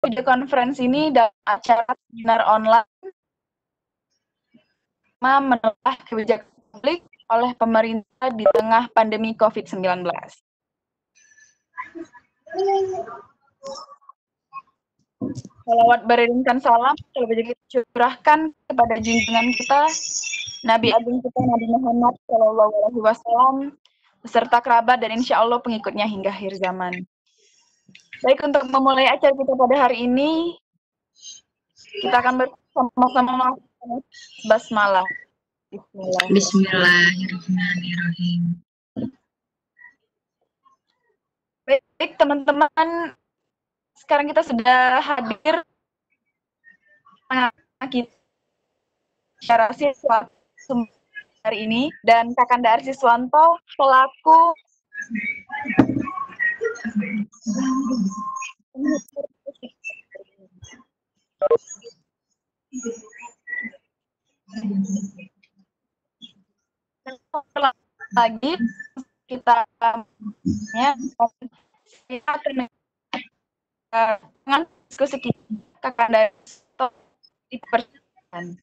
video conference ini dalam acara seminar online menelaah kebijakan publik oleh pemerintah di tengah pandemi COVID-19. Salawat beriringkan salam terlebih kita curahkan kepada junjungan kita Nabi Agung kita Nabi Muhammad SAW beserta kerabat dan insya Allah pengikutnya hingga akhir zaman. Baik, untuk memulai acara kita pada hari ini, kita akan bersama-sama melakukan basmalah. Bismillahirrahmanirrahim. Baik, teman-teman, sekarang kita sudah hadir kita secara siswa hari ini, dan Kakanda Arsiswanto selaku lagi kita akan dengan diskusi kita Kakanda dipersilakan.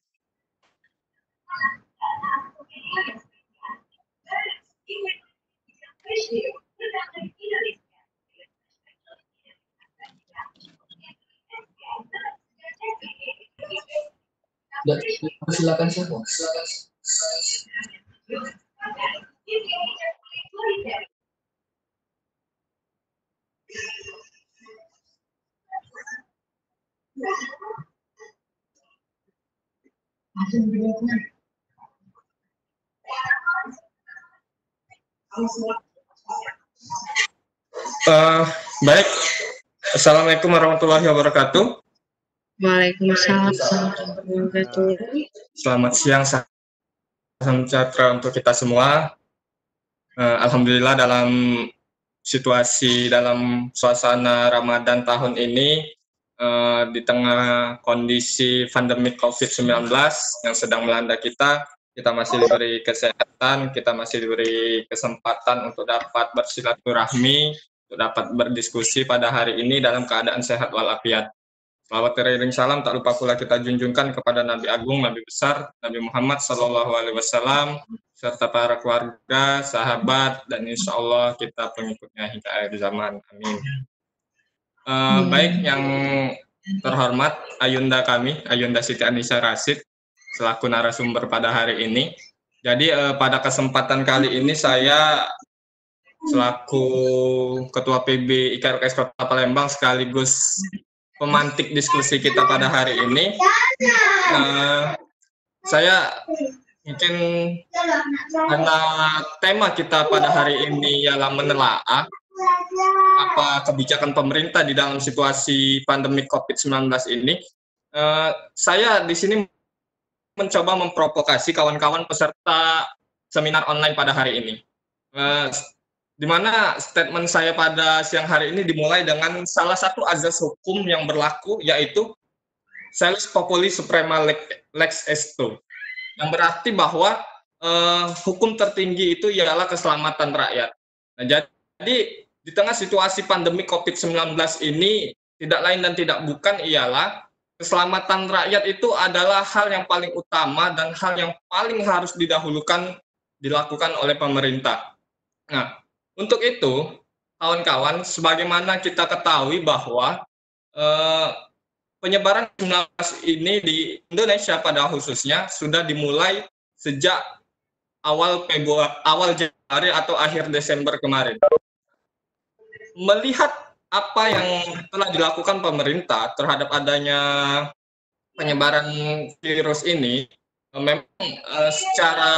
Silakan siapa? Baik, Assalamualaikum warahmatullahi wabarakatuh. Waalaikumsalam warahmatullahi wabarakatuh. Selamat siang, salam sejahtera untuk kita semua. Alhamdulillah dalam suasana Ramadan tahun ini, di tengah kondisi pandemi COVID-19 yang sedang melanda kita masih diberi kesehatan, kita masih diberi kesempatan untuk dapat bersilaturahmi, untuk dapat berdiskusi pada hari ini dalam keadaan sehat walafiat. Salawat teriring salam tak lupa pula kita junjungkan kepada Nabi Agung, Nabi besar, Nabi Muhammad SAW, serta para keluarga, sahabat, dan insya Allah kita pengikutnya hingga akhir zaman. Amin. Baik, yang terhormat Ayunda kami, Ayunda Siti Anissa Rasid, selaku narasumber pada hari ini. Jadi pada kesempatan kali ini saya selaku Ketua PB IKRKS Kota Palembang sekaligus pemantik diskusi kita pada hari ini. Saya mungkin karena tema kita pada hari ini ialah menelaah apa kebijakan pemerintah di dalam situasi pandemi COVID-19 ini. Saya di sini mencoba memprovokasi kawan-kawan peserta seminar online pada hari ini. Di mana statement saya pada siang hari ini dimulai dengan salah satu azas hukum yang berlaku, yaitu Salus Populi Suprema Lex Esto, yang berarti bahwa hukum tertinggi itu ialah keselamatan rakyat. Nah, jadi di tengah situasi pandemi COVID-19 ini, tidak lain dan tidak bukan ialah keselamatan rakyat itu adalah hal yang paling utama dan hal yang paling harus dilakukan oleh pemerintah. Nah, untuk itu, kawan-kawan, sebagaimana kita ketahui bahwa penyebaran 19 ini di Indonesia pada khususnya sudah dimulai sejak awal Januari atau akhir Desember kemarin. Melihat apa yang telah dilakukan pemerintah terhadap adanya penyebaran virus ini, memang secara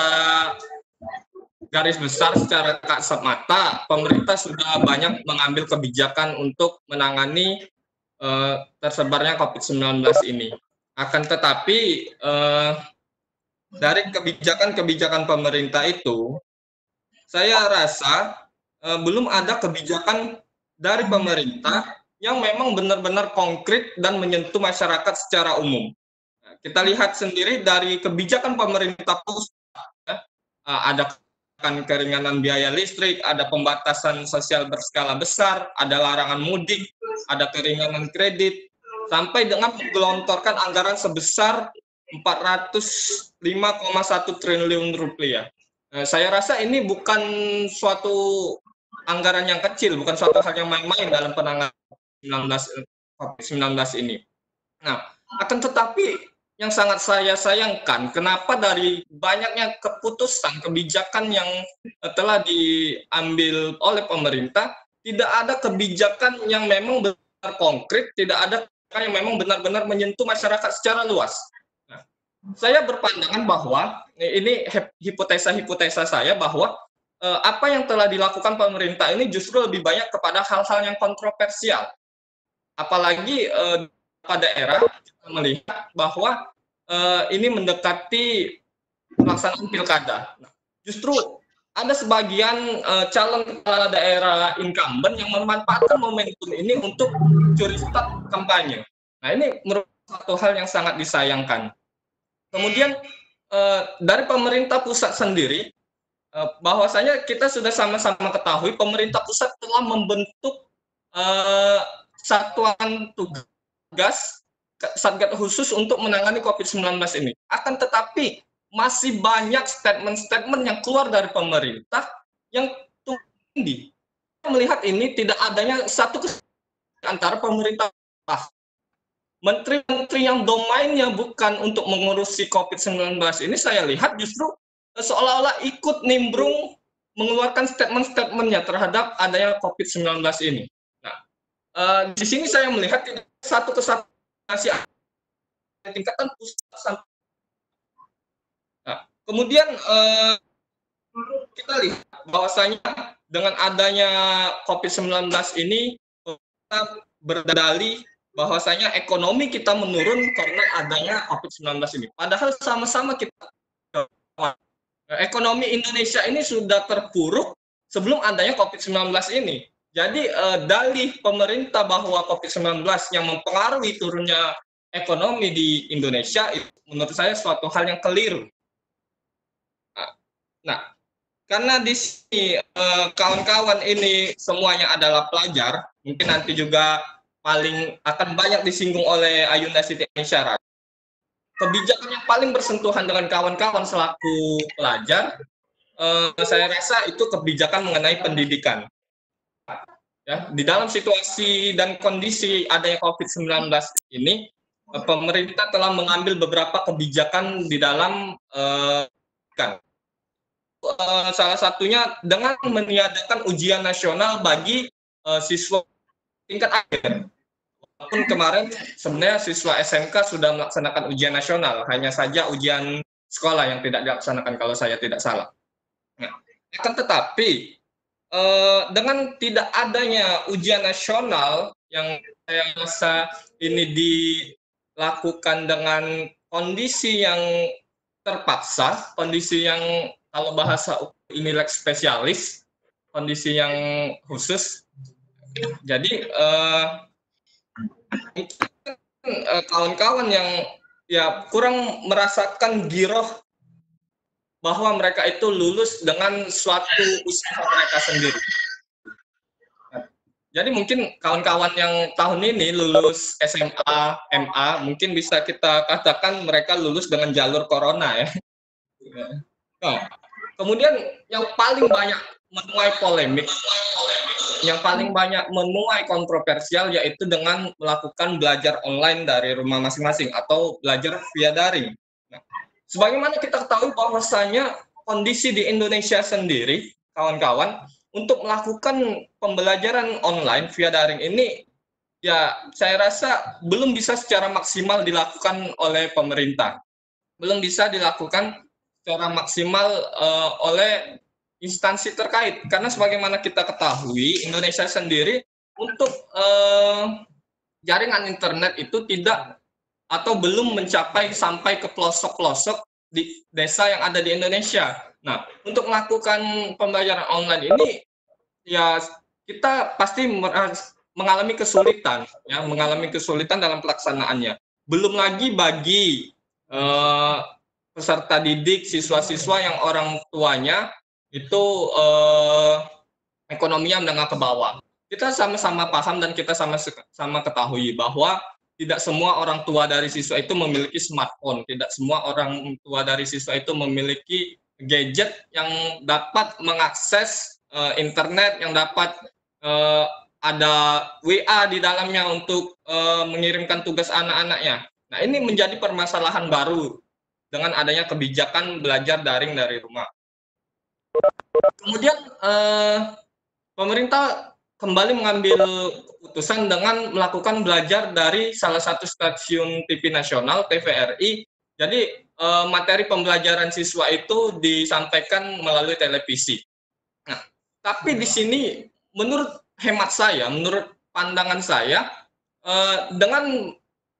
garis besar, secara kasat mata, pemerintah sudah banyak mengambil kebijakan untuk menangani tersebarnya COVID-19 ini. Akan tetapi, dari kebijakan-kebijakan pemerintah itu, saya rasa belum ada kebijakan dari pemerintah yang memang benar-benar konkret dan menyentuh masyarakat secara umum. Kita lihat sendiri dari kebijakan pemerintah pusat, ada keringanan biaya listrik, ada pembatasan sosial berskala besar, ada larangan mudik, ada keringanan kredit, sampai dengan menggelontorkan anggaran sebesar 405,1 triliun rupiah. Saya rasa ini bukan suatu anggaran yang kecil, bukan suatu hal yang main-main dalam penanganan COVID-19 ini. Nah, akan tetapi yang sangat saya sayangkan, kenapa dari banyaknya keputusan, kebijakan yang telah diambil oleh pemerintah, tidak ada kebijakan yang memang benar konkret, tidak ada yang memang benar-benar menyentuh masyarakat secara luas. Nah, saya berpandangan bahwa, ini hipotesa saya bahwa apa yang telah dilakukan pemerintah ini justru lebih banyak kepada hal-hal yang kontroversial. Apalagi pada era kita melihat bahwa ini mendekati pelaksanaan pilkada. Nah, justru ada sebagian calon kepala daerah incumbent yang memanfaatkan momentum ini untuk curi start kampanye. Nah, ini merupakan satu hal yang sangat disayangkan. Kemudian dari pemerintah pusat sendiri, bahwasanya kita sudah sama-sama ketahui pemerintah pusat telah membentuk satuan tugas Satgas khusus untuk menangani COVID-19 ini. Akan tetapi masih banyak statement-statement yang keluar dari pemerintah yang tinggi. Melihat ini tidak adanya satu kesepakatan antara pemerintah. Menteri-menteri yang domainnya bukan untuk mengurusi COVID-19 ini, saya lihat justru seolah-olah ikut nimbrung mengeluarkan statement-statementnya terhadap adanya COVID-19 ini. Nah, di sini saya melihat tidak satu kesatuan tingkatan pusat. Nah, kemudian kita lihat bahwasanya dengan adanya COVID-19 ini kita berdalih bahwasanya ekonomi kita menurun karena adanya COVID-19 ini. Padahal sama-sama kita ekonomi Indonesia ini sudah terpuruk sebelum adanya COVID-19 ini. Jadi dalih pemerintah bahwa COVID-19 yang mempengaruhi turunnya ekonomi di Indonesia itu menurut saya suatu hal yang keliru. Nah, karena di sini kawan-kawan ini semuanya adalah pelajar, mungkin nanti juga paling akan banyak disinggung oleh Ayunda Siti Aisyah. Kebijakan yang paling bersentuhan dengan kawan-kawan selaku pelajar, saya rasa itu kebijakan mengenai pendidikan. Ya, di dalam situasi dan kondisi adanya COVID-19 ini, pemerintah telah mengambil beberapa kebijakan di dalam salah satunya dengan meniadakan ujian nasional bagi siswa tingkat akhir. Walaupun kemarin sebenarnya siswa SMK sudah melaksanakan ujian nasional, hanya saja ujian sekolah yang tidak dilaksanakan kalau saya tidak salah. Nah, akan tetapi dengan tidak adanya ujian nasional yang saya rasa ini dilakukan dengan kondisi yang terpaksa, kondisi yang kalau bahasa ini leg spesialis, kondisi yang khusus. Jadi kawan-kawan yang ya kurang merasakan giroh bahwa mereka itu lulus dengan suatu usaha mereka sendiri. Jadi mungkin kawan-kawan yang tahun ini lulus SMA, MA, mungkin bisa kita katakan mereka lulus dengan jalur corona ya. Nah, kemudian yang paling banyak menuai polemik, yang paling banyak menuai kontroversial yaitu dengan melakukan belajar online dari rumah masing-masing atau belajar via daring. Nah, sebagaimana kita ketahui bahwasanya kondisi di Indonesia sendiri, kawan-kawan, untuk melakukan pembelajaran online via daring ini, ya saya rasa belum bisa secara maksimal dilakukan oleh pemerintah. Belum bisa dilakukan secara maksimal oleh instansi terkait. Karena sebagaimana kita ketahui, Indonesia sendiri untuk jaringan internet itu tidak atau belum mencapai sampai ke pelosok-pelosok di desa yang ada di Indonesia. Nah, untuk melakukan pembelajaran online ini, ya kita pasti mengalami kesulitan, ya, mengalami kesulitan dalam pelaksanaannya. Belum lagi bagi peserta didik, siswa-siswa yang orang tuanya itu ekonominya menengah ke bawah. Kita sama-sama paham dan kita sama-sama ketahui bahwa tidak semua orang tua dari siswa itu memiliki smartphone, tidak semua orang tua dari siswa itu memiliki gadget yang dapat mengakses internet, yang dapat ada WA di dalamnya untuk mengirimkan tugas anak-anaknya. Nah, ini menjadi permasalahan baru dengan adanya kebijakan belajar daring dari rumah. Kemudian pemerintah kembali mengambil keputusan dengan melakukan belajar dari salah satu stasiun TV nasional, TVRI. Jadi materi pembelajaran siswa itu disampaikan melalui televisi. Nah, tapi di sini menurut hemat saya, menurut pandangan saya, dengan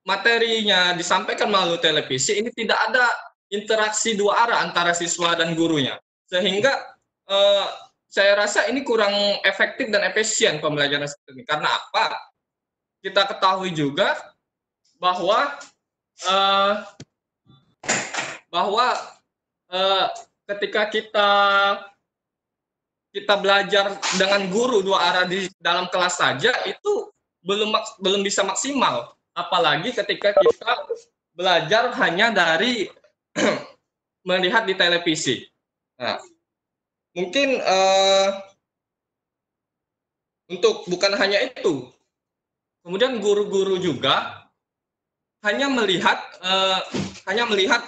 materinya disampaikan melalui televisi, ini tidak ada interaksi dua arah antara siswa dan gurunya. Sehingga saya rasa ini kurang efektif dan efisien pembelajaran seperti ini. Karena apa? Kita ketahui juga bahwa ketika kita belajar dengan guru dua arah di dalam kelas saja itu belum bisa maksimal. Apalagi ketika kita belajar hanya dari melihat di televisi. Nah, mungkin untuk bukan hanya itu, kemudian guru-guru juga hanya melihat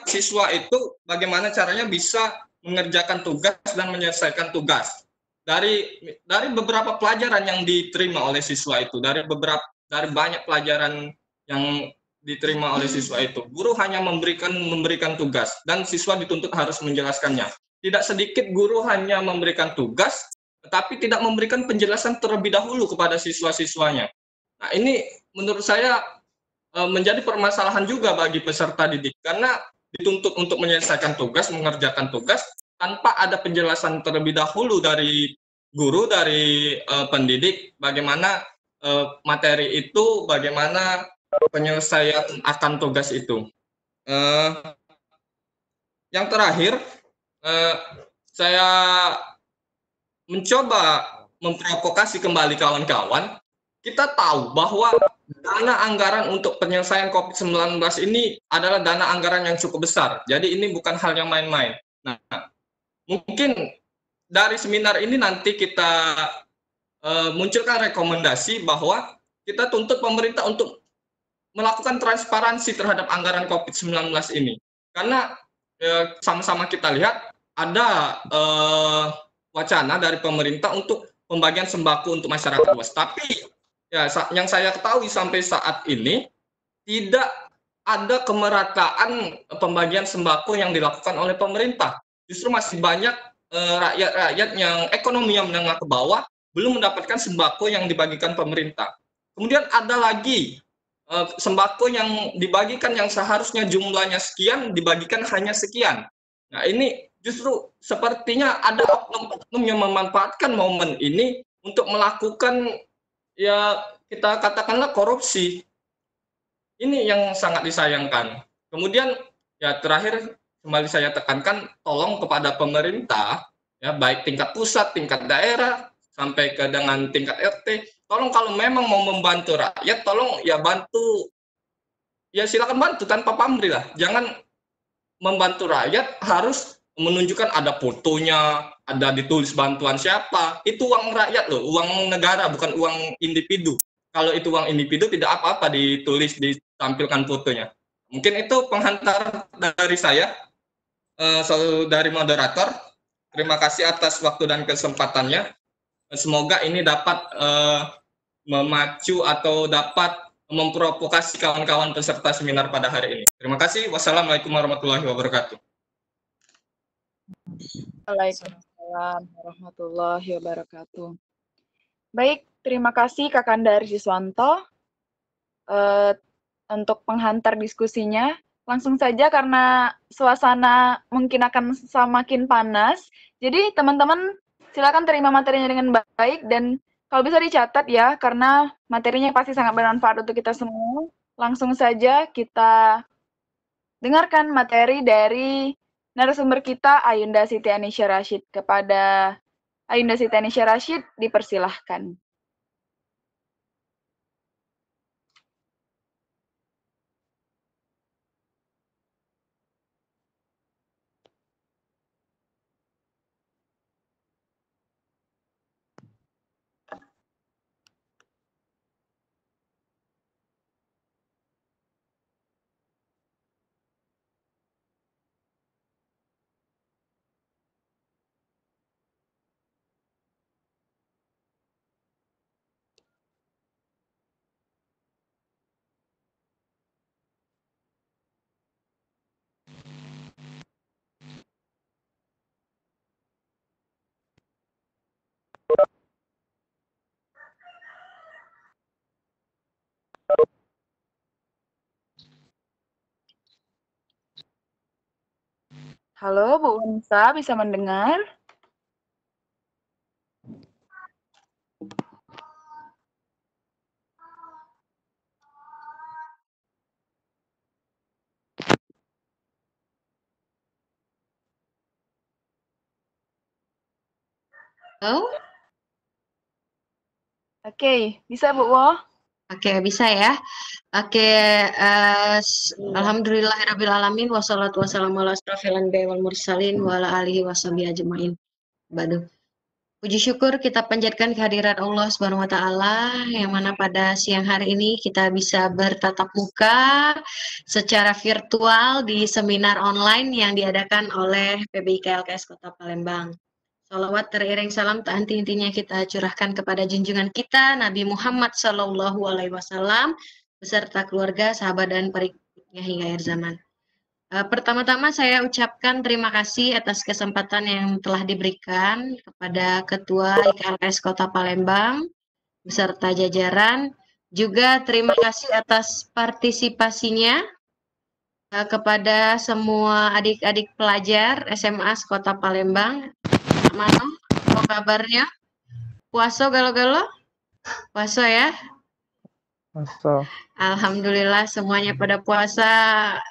siswa itu bagaimana caranya bisa mengerjakan tugas dan menyelesaikan tugas dari beberapa pelajaran yang diterima oleh siswa itu, dari banyak pelajaran yang diterima oleh siswa itu, guru hanya memberikan tugas dan siswa dituntut harus menjelaskannya. Tidak sedikit guru hanya memberikan tugas, tetapi tidak memberikan penjelasan terlebih dahulu kepada siswa-siswanya. Nah, ini menurut saya menjadi permasalahan juga bagi peserta didik, karena dituntut untuk menyelesaikan tugas, mengerjakan tugas, tanpa ada penjelasan terlebih dahulu dari guru, dari pendidik, bagaimana materi itu, bagaimana penyelesaian akan tugas itu. Yang terakhir, saya mencoba memprovokasi kembali kawan-kawan. Kita tahu bahwa dana anggaran untuk penyelesaian COVID-19 ini adalah dana anggaran yang cukup besar. Jadi ini bukan hal yang main-main. Nah, mungkin dari seminar ini nanti kita munculkan rekomendasi bahwa kita tuntut pemerintah untuk melakukan transparansi terhadap anggaran COVID-19 ini. Karena sama-sama kita lihat ada wacana dari pemerintah untuk pembagian sembako untuk masyarakat luas. Tapi ya, yang saya ketahui sampai saat ini tidak ada kemerataan pembagian sembako yang dilakukan oleh pemerintah. Justru masih banyak rakyat-rakyat yang ekonominya menengah ke bawah belum mendapatkan sembako yang dibagikan pemerintah. Kemudian ada lagi sembako yang dibagikan yang seharusnya jumlahnya sekian dibagikan hanya sekian. Nah, ini justru sepertinya ada oknum-oknum yang memanfaatkan momen ini untuk melakukan, ya kita katakanlah, korupsi. Ini yang sangat disayangkan. Kemudian ya terakhir kembali saya tekankan, tolong kepada pemerintah, ya baik tingkat pusat, tingkat daerah, sampai ke dengan tingkat RT, tolong kalau memang mau membantu rakyat, tolong ya bantu, ya silakan bantu tanpa pamrih lah. Jangan membantu rakyat harus menunjukkan ada fotonya, ada ditulis bantuan siapa. Itu uang rakyat loh, uang negara, bukan uang individu. Kalau itu uang individu tidak apa-apa ditulis, ditampilkan fotonya. Mungkin itu penghantar dari saya, dari moderator. Terima kasih atas waktu dan kesempatannya. Semoga ini dapat memacu atau dapat memprovokasi kawan-kawan peserta seminar pada hari ini. Terima kasih. Wassalamualaikum warahmatullahi wabarakatuh. Waalaikumsalam warahmatullahi wabarakatuh. Baik, terima kasih Kak Kandar Siswanto untuk penghantar diskusinya. Langsung saja karena suasana mungkin akan semakin panas. Jadi teman-teman silakan terima materinya dengan baik dan kalau bisa dicatat ya, karena materinya pasti sangat bermanfaat untuk kita semua. Langsung saja kita dengarkan materi dari narasumber kita, Ayunda Siti Anisya Rashid. Kepada Ayunda Siti Anisya Rashid, dipersilahkan. Halo, Bu Unsa, bisa mendengar? Oh, Oke, bisa Bu Wo? oke, bisa ya. Oke, alhamdulillahirrabbilalamin wassalatu wassalamu ala asrofil anbiya'i wal mursalin wa ala alihi washabihi ajmain. Badu. Puji syukur kita panjatkan kehadirat Allah Subhanahu wa taala yang mana pada siang hari ini kita bisa bertatap muka secara virtual di seminar online yang diadakan oleh PBIK LKS Kota Palembang. Salawat teriring salam tak henti-hentinya kita curahkan kepada junjungan kita Nabi Muhammad Sallallahu Alaihi Wasallam beserta keluarga, sahabat dan pengikutnya hingga akhir zaman. Pertama-tama saya ucapkan terima kasih atas kesempatan yang telah diberikan kepada Ketua IKLKS Kota Palembang beserta jajaran. Juga terima kasih atas partisipasinya kepada semua adik-adik pelajar SMA Kota Palembang. Mano, apa kabarnya? Puaso galo-galo? Puaso ya? Puasa. Alhamdulillah semuanya pada puasa,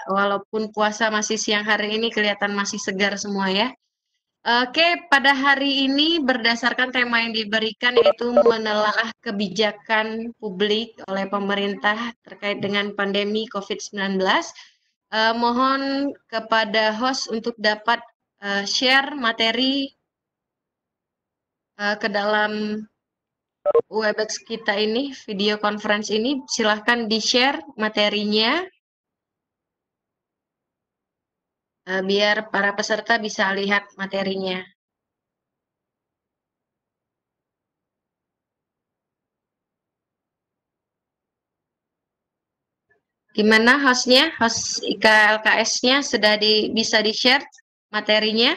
walaupun puasa masih siang hari ini kelihatan masih segar semua ya. Oke, pada hari ini berdasarkan tema yang diberikan yaitu menelaah kebijakan publik oleh pemerintah terkait dengan pandemi COVID-19. Mohon kepada host untuk dapat share materi ke dalam Webex kita ini, video conference ini, silahkan di-share materinya biar para peserta bisa lihat materinya. Gimana hostnya? Host IKLKS-nya sudah bisa di-share materinya?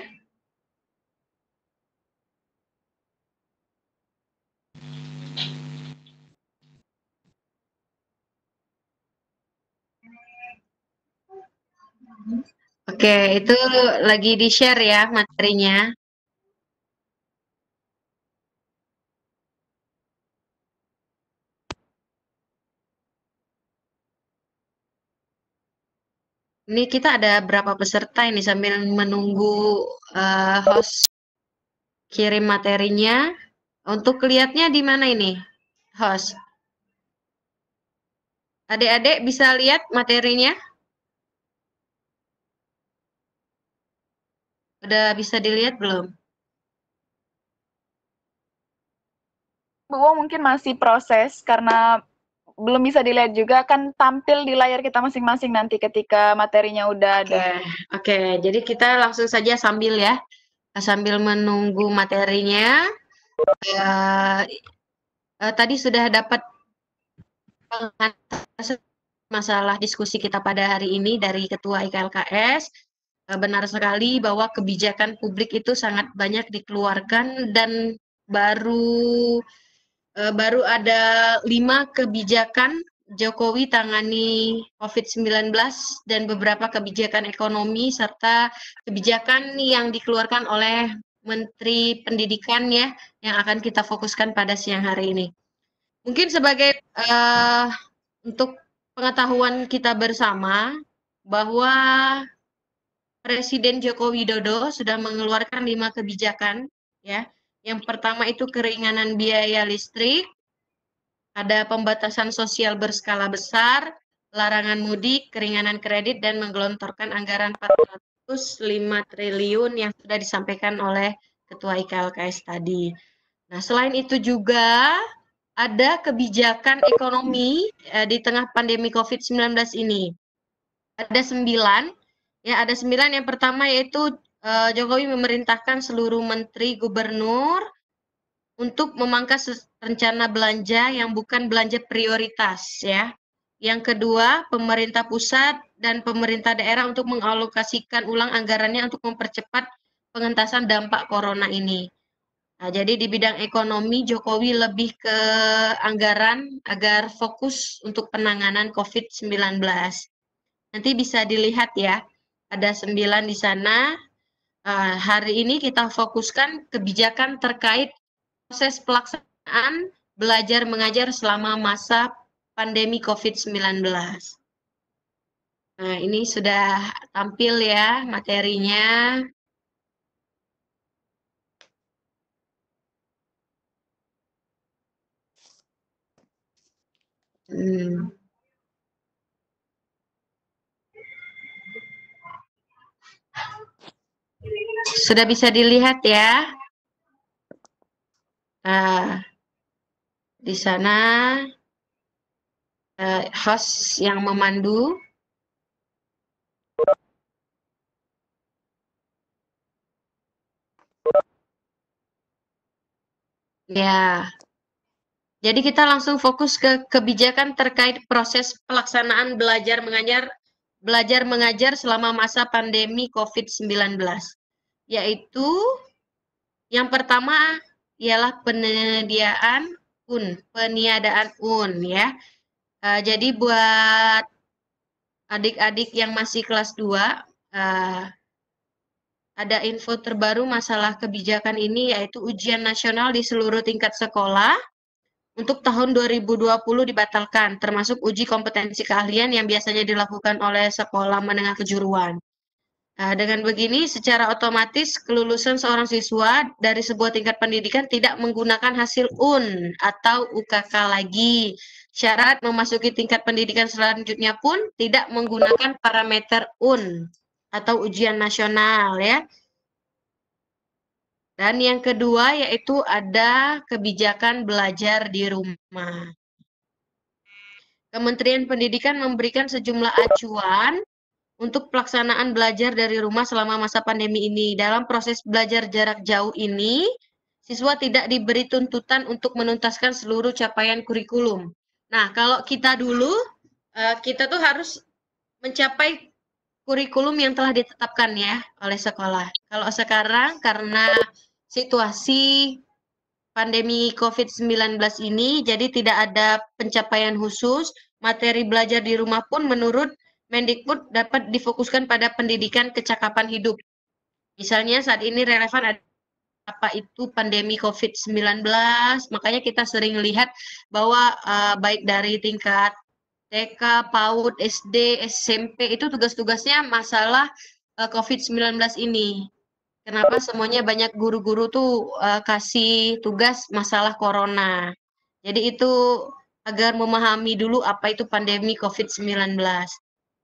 Oke, itu lagi di-share ya materinya. Ini kita ada berapa peserta ini sambil menunggu host kirim materinya. Untuk lihatnya di mana ini, host? Adik-adik bisa lihat materinya? Udah bisa dilihat belum? Bu Wo mungkin masih proses karena belum bisa dilihat juga, kan tampil di layar kita masing-masing nanti ketika materinya udah ada. Oke, jadi kita langsung saja sambil menunggu materinya. Tadi sudah dapat masalah diskusi kita pada hari ini dari Ketua IKLKS. Benar sekali bahwa kebijakan publik itu sangat banyak dikeluarkan dan baru ada 5 kebijakan Jokowi tangani COVID-19 dan beberapa kebijakan ekonomi serta kebijakan yang dikeluarkan oleh Menteri Pendidikan ya yang akan kita fokuskan pada siang hari ini. Mungkin sebagai untuk pengetahuan kita bersama bahwa Presiden Joko Widodo sudah mengeluarkan 5 kebijakan ya. Yang pertama itu keringanan biaya listrik, ada pembatasan sosial berskala besar, larangan mudik, keringanan kredit, dan menggelontorkan anggaran 405 triliun yang sudah disampaikan oleh Ketua IKLKS tadi. Nah, selain itu juga ada kebijakan ekonomi di tengah pandemi COVID-19 ini. Ada 9, ya ada 9. Yang pertama yaitu Jokowi memerintahkan seluruh menteri gubernur untuk memangkas rencana belanja yang bukan belanja prioritas ya. Yang kedua, pemerintah pusat dan pemerintah daerah untuk mengalokasikan ulang anggarannya untuk mempercepat pengentasan dampak corona ini. Nah, jadi di bidang ekonomi Jokowi lebih ke anggaran agar fokus untuk penanganan COVID-19. Nanti bisa dilihat ya, ada 9 di sana. Hari ini kita fokuskan kebijakan terkait proses pelaksanaan belajar mengajar selama masa pandemi COVID-19. Nah, ini sudah tampil ya materinya. Sudah bisa dilihat ya. Di sana host yang memandu. Ya. Jadi kita langsung fokus ke kebijakan terkait proses pelaksanaan belajar mengajar selama masa pandemi COVID-19. Yaitu yang pertama ialah peniadaan UN ya. Jadi buat adik-adik yang masih kelas 2, ada info terbaru masalah kebijakan ini, yaitu ujian nasional di seluruh tingkat sekolah untuk tahun 2020 dibatalkan, termasuk uji kompetensi keahlian yang biasanya dilakukan oleh sekolah menengah kejuruan. Dengan begini, secara otomatis kelulusan seorang siswa dari sebuah tingkat pendidikan tidak menggunakan hasil UN atau UKK lagi. Syarat memasuki tingkat pendidikan selanjutnya pun tidak menggunakan parameter UN atau ujian nasional ya. Dan yang kedua yaitu ada kebijakan belajar di rumah. Kementerian Pendidikan memberikan sejumlah acuan untuk pelaksanaan belajar dari rumah selama masa pandemi ini. Dalam proses belajar jarak jauh ini, siswa tidak diberi tuntutan untuk menuntaskan seluruh capaian kurikulum. Nah, kalau kita dulu, kita tuh harus mencapai kurikulum yang telah ditetapkan ya oleh sekolah. Kalau sekarang karena situasi pandemi COVID-19 ini, jadi tidak ada pencapaian khusus, materi belajar di rumah pun menurut Mendikbud dapat difokuskan pada pendidikan kecakapan hidup. Misalnya saat ini relevan apa itu pandemi COVID-19, makanya kita sering lihat bahwa baik dari tingkat TK, PAUD, SD, SMP, itu tugas-tugasnya masalah COVID-19 ini. Kenapa semuanya banyak guru-guru tuh kasih tugas masalah corona. Jadi itu agar memahami dulu apa itu pandemi COVID-19.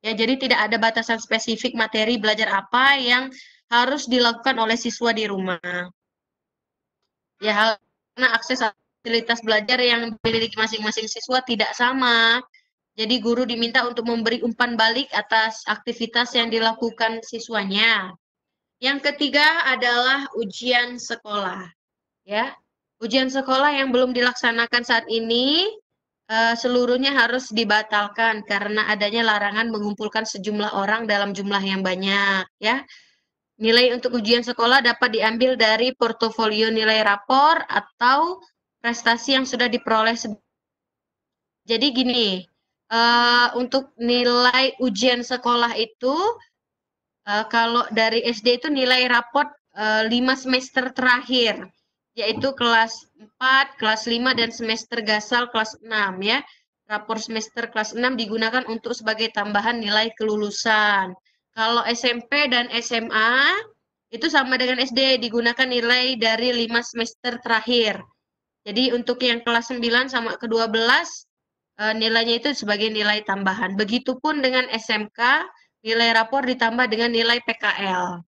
Ya, jadi tidak ada batasan spesifik materi belajar apa yang harus dilakukan oleh siswa di rumah. Ya, karena akses fasilitas belajar yang dimiliki masing-masing siswa tidak sama. Jadi guru diminta untuk memberi umpan balik atas aktivitas yang dilakukan siswanya. Yang ketiga adalah ujian sekolah. Ya, ujian sekolah yang belum dilaksanakan saat ini seluruhnya harus dibatalkan karena adanya larangan mengumpulkan sejumlah orang dalam jumlah yang banyak. Ya, nilai untuk ujian sekolah dapat diambil dari portofolio nilai rapor atau prestasi yang sudah diperoleh. Jadi gini, untuk nilai ujian sekolah itu kalau dari SD itu nilai raport 5 semester terakhir, yaitu kelas 4, kelas 5, dan semester gasal kelas 6 ya. Rapor semester kelas 6 digunakan untuk sebagai tambahan nilai kelulusan. Kalau SMP dan SMA itu sama dengan SD, digunakan nilai dari 5 semester terakhir. Jadi untuk yang kelas 9 sama ke-12 nilainya itu sebagai nilai tambahan. Begitupun dengan SMK, nilai rapor ditambah dengan nilai PKL.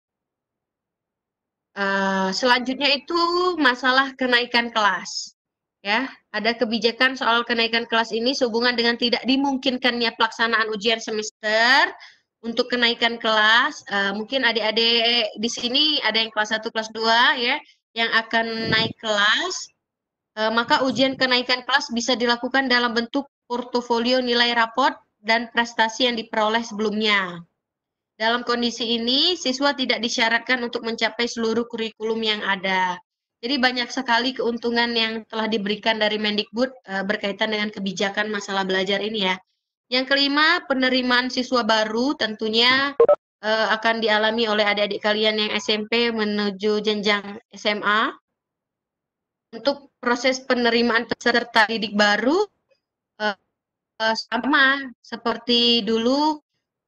Selanjutnya itu masalah kenaikan kelas. Ya, ada kebijakan soal kenaikan kelas ini sehubungan dengan tidak dimungkinkannya pelaksanaan ujian semester untuk kenaikan kelas. Mungkin adik-adik di sini ada yang kelas 1, kelas 2 ya, yang akan naik kelas. Maka ujian kenaikan kelas bisa dilakukan dalam bentuk portofolio nilai raport dan prestasi yang diperoleh sebelumnya. Dalam kondisi ini, siswa tidak disyaratkan untuk mencapai seluruh kurikulum yang ada. Jadi banyak sekali keuntungan yang telah diberikan dari Mendikbud berkaitan dengan kebijakan masalah belajar ini ya. Yang kelima, penerimaan siswa baru tentunya akan dialami oleh adik-adik kalian yang SMP menuju jenjang SMA. Untuk proses penerimaan peserta didik baru sama seperti dulu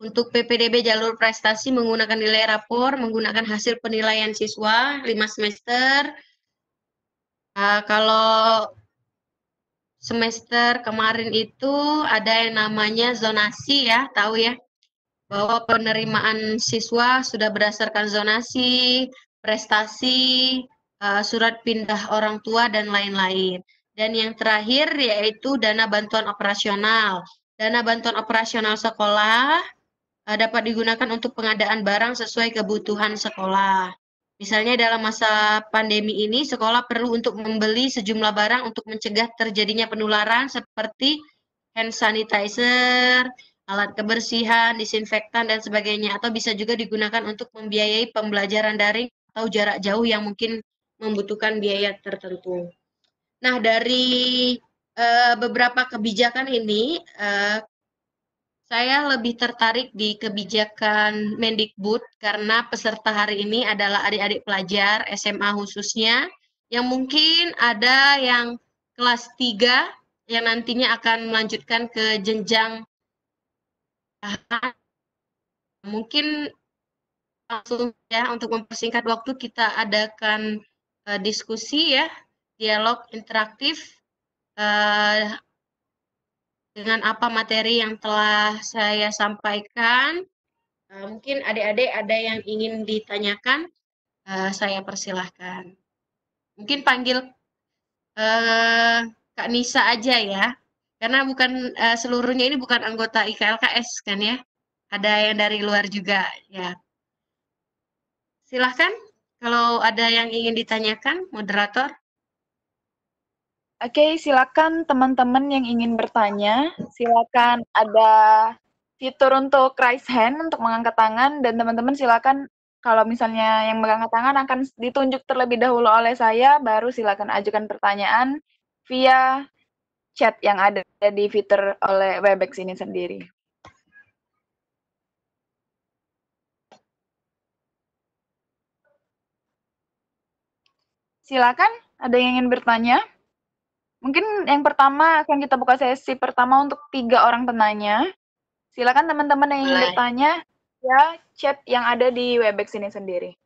untuk PPDB jalur prestasi menggunakan nilai rapor, menggunakan hasil penilaian siswa 5 semester. Kalau semester kemarin itu ada yang namanya zonasi ya, tahu ya, bahwa penerimaan siswa sudah berdasarkan zonasi, prestasi, surat pindah orang tua, dan lain-lain. Dan yang terakhir yaitu dana bantuan operasional. Dana bantuan operasional sekolah dapat digunakan untuk pengadaan barang sesuai kebutuhan sekolah. Misalnya dalam masa pandemi ini, sekolah perlu untuk membeli sejumlah barang untuk mencegah terjadinya penularan seperti hand sanitizer, alat kebersihan, disinfektan, dan sebagainya. Atau bisa juga digunakan untuk membiayai pembelajaran daring atau jarak jauh yang mungkin membutuhkan biaya tertentu. Nah, dari beberapa kebijakan ini, saya lebih tertarik di kebijakan Mendikbud karena peserta hari ini adalah adik-adik pelajar SMA khususnya, yang mungkin ada yang kelas 3 yang nantinya akan melanjutkan ke jenjang mungkin langsung ya, untuk mempersingkat waktu kita adakan diskusi ya, dialog interaktif dengan apa materi yang telah saya sampaikan. Mungkin adik-adik ada yang ingin ditanyakan, saya persilahkan. Mungkin panggil Kak Nisa aja ya, karena bukan seluruhnya ini bukan anggota IKLKS kan ya, ada yang dari luar juga ya. Silahkan kalau ada yang ingin ditanyakan, moderator. Oke, silakan teman-teman yang ingin bertanya, silakan ada fitur untuk raise hand untuk mengangkat tangan, dan teman-teman silakan kalau misalnya yang mengangkat tangan akan ditunjuk terlebih dahulu oleh saya, baru silakan ajukan pertanyaan via chat yang ada di fitur oleh Webex ini sendiri. Silakan, ada yang ingin bertanya? Mungkin yang pertama akan kita buka sesi pertama untuk 3 orang penanya. Silakan teman-teman yang ingin bertanya ya chat yang ada di Webex ini sendiri.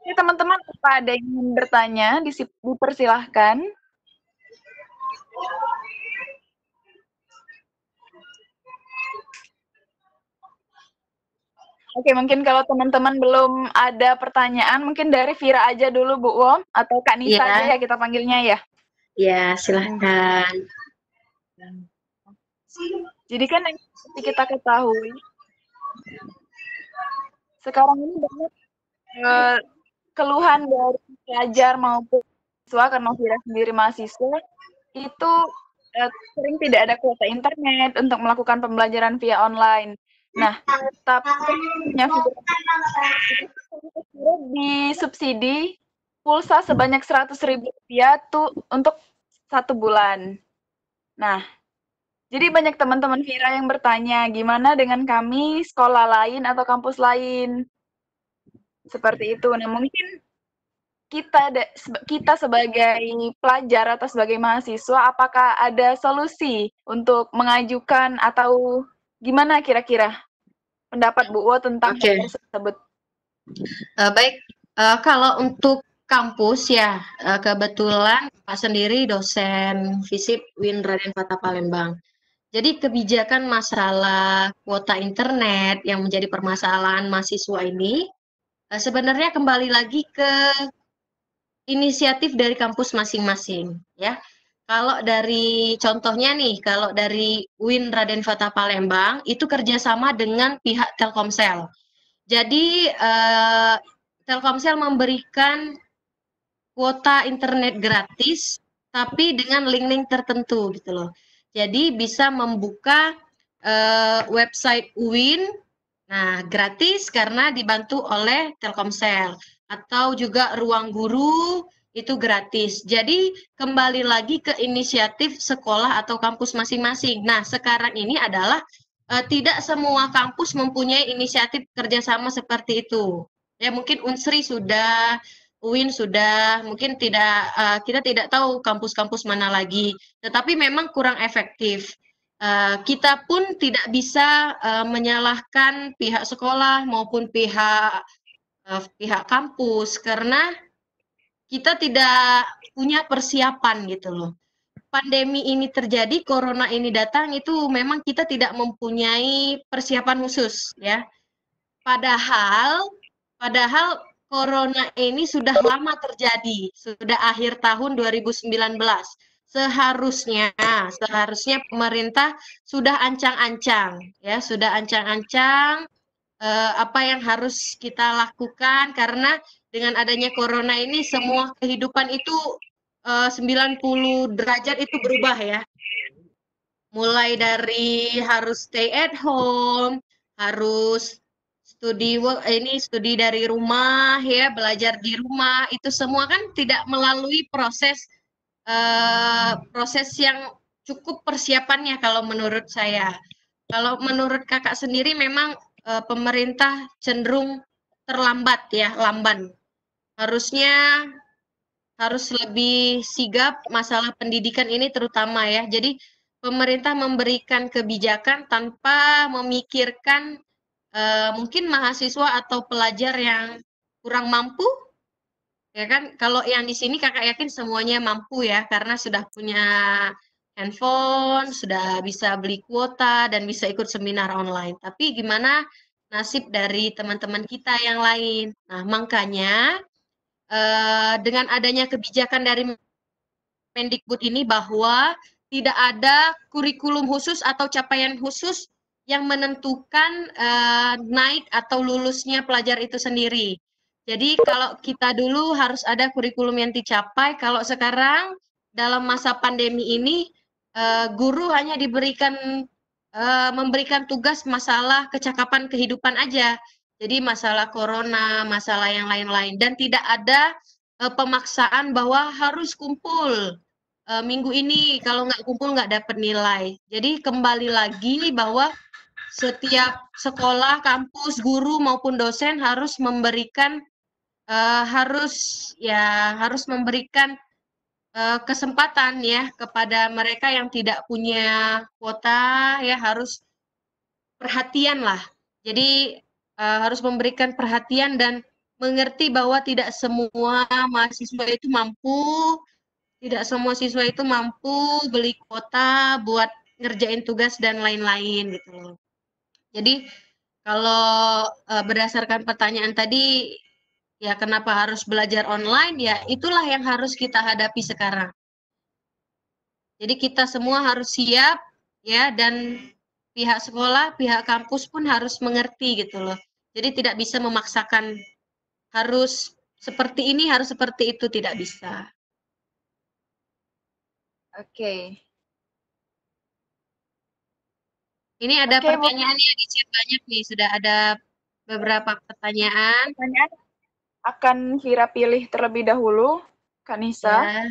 Oke, teman-teman, apa ada yang ingin bertanya, dipersilahkan. Oke, mungkin kalau teman-teman belum ada pertanyaan, mungkin dari Vira aja dulu, Bu Wom, atau Kak Nisa aja ya kita panggilnya ya. Ya, silahkan. Jadi kan yang seperti kita ketahui, sekarang ini banyak keluhan dari pelajar maupun siswa, karena Vira sendiri mahasiswa, itu sering tidak ada kuota internet untuk melakukan pembelajaran via online. Nah, tapi punya disubsidi pulsa sebanyak Rp100.000 tuh untuk 1 bulan. Nah, jadi banyak teman-teman Vira yang bertanya, gimana dengan kami sekolah lain atau kampus lain? Seperti itu. Nah, mungkin kita sebagai pelajar atau sebagai mahasiswa, apakah ada solusi untuk mengajukan atau gimana kira-kira pendapat Bu Wo tentang hal tersebut? Baik, kalau untuk kampus ya, kebetulan Pak sendiri dosen FISIP UIN Raden Fatah Palembang. Jadi kebijakan masalah kuota internet yang menjadi permasalahan mahasiswa ini sebenarnya kembali lagi ke inisiatif dari kampus masing-masing ya. Kalau dari contohnya nih, kalau dari UIN Raden Fatah Palembang itu kerjasama dengan pihak Telkomsel. Jadi Telkomsel memberikan kuota internet gratis, tapi dengan link-link tertentu gitu loh. Jadi bisa membuka website UIN, nah gratis karena dibantu oleh Telkomsel. Atau juga ruang guru itu gratis. Jadi kembali lagi ke inisiatif sekolah atau kampus masing-masing. Nah sekarang ini adalah tidak semua kampus mempunyai inisiatif kerjasama seperti itu. Ya mungkin Unsri sudah, UIN sudah, mungkin tidak, kita tidak tahu kampus-kampus mana lagi. Tetapi memang kurang efektif. Kita pun tidak bisa menyalahkan pihak sekolah maupun pihak kampus karena kita tidak punya persiapan gitu loh. Pandemi ini terjadi, corona ini datang, itu memang kita tidak mempunyai persiapan khusus ya. Padahal corona ini sudah lama terjadi, sudah akhir tahun 2019. Seharusnya pemerintah sudah ancang-ancang ya, sudah ancang-ancang apa yang harus kita lakukan karena dengan adanya corona ini semua kehidupan itu 90 derajat itu berubah ya. Mulai dari harus stay at home, harus studi dari rumah ya, belajar di rumah, itu semua kan tidak melalui proses yang cukup persiapannya kalau menurut saya. Kalau menurut kakak sendiri memang pemerintah cenderung terlambat ya, lamban. Harusnya harus lebih sigap masalah pendidikan ini terutama ya. Jadi pemerintah memberikan kebijakan tanpa memikirkan mungkin mahasiswa atau pelajar yang kurang mampu. Ya kan, kalau yang di sini kakak yakin semuanya mampu ya, karena sudah punya handphone, sudah bisa beli kuota, dan bisa ikut seminar online. Tapi gimana nasib dari teman-teman kita yang lain? Nah, makanya dengan adanya kebijakan dari Mendikbud ini bahwa tidak ada kurikulum khusus atau capaian khusus yang menentukan naik atau lulusnya pelajar itu sendiri. Jadi kalau kita dulu harus ada kurikulum yang dicapai, kalau sekarang dalam masa pandemi ini guru hanya memberikan tugas masalah kecakapan kehidupan aja. Jadi masalah corona, masalah yang lain-lain, dan tidak ada pemaksaan bahwa harus kumpul minggu ini, kalau nggak kumpul nggak dapat nilai. Jadi kembali lagi bahwa setiap sekolah, kampus, guru maupun dosen harus memberikan kesempatan ya kepada mereka yang tidak punya kuota ya, harus perhatian lah. Jadi harus memberikan perhatian dan mengerti bahwa tidak semua mahasiswa itu mampu, tidak semua siswa itu mampu beli kuota buat ngerjain tugas dan lain-lain gitu loh. Jadi kalau berdasarkan pertanyaan tadi, ya kenapa harus belajar online, ya itulah yang harus kita hadapi sekarang. Jadi kita semua harus siap ya, dan pihak sekolah, pihak kampus pun harus mengerti gitu loh. Jadi tidak bisa memaksakan harus seperti ini, harus seperti itu, tidak bisa. Oke. Ini ada Oke, pertanyaannya di chat banyak nih, sudah ada beberapa pertanyaan. Pertanyaan akan Vira pilih terlebih dahulu, Kak Nisa. Ya.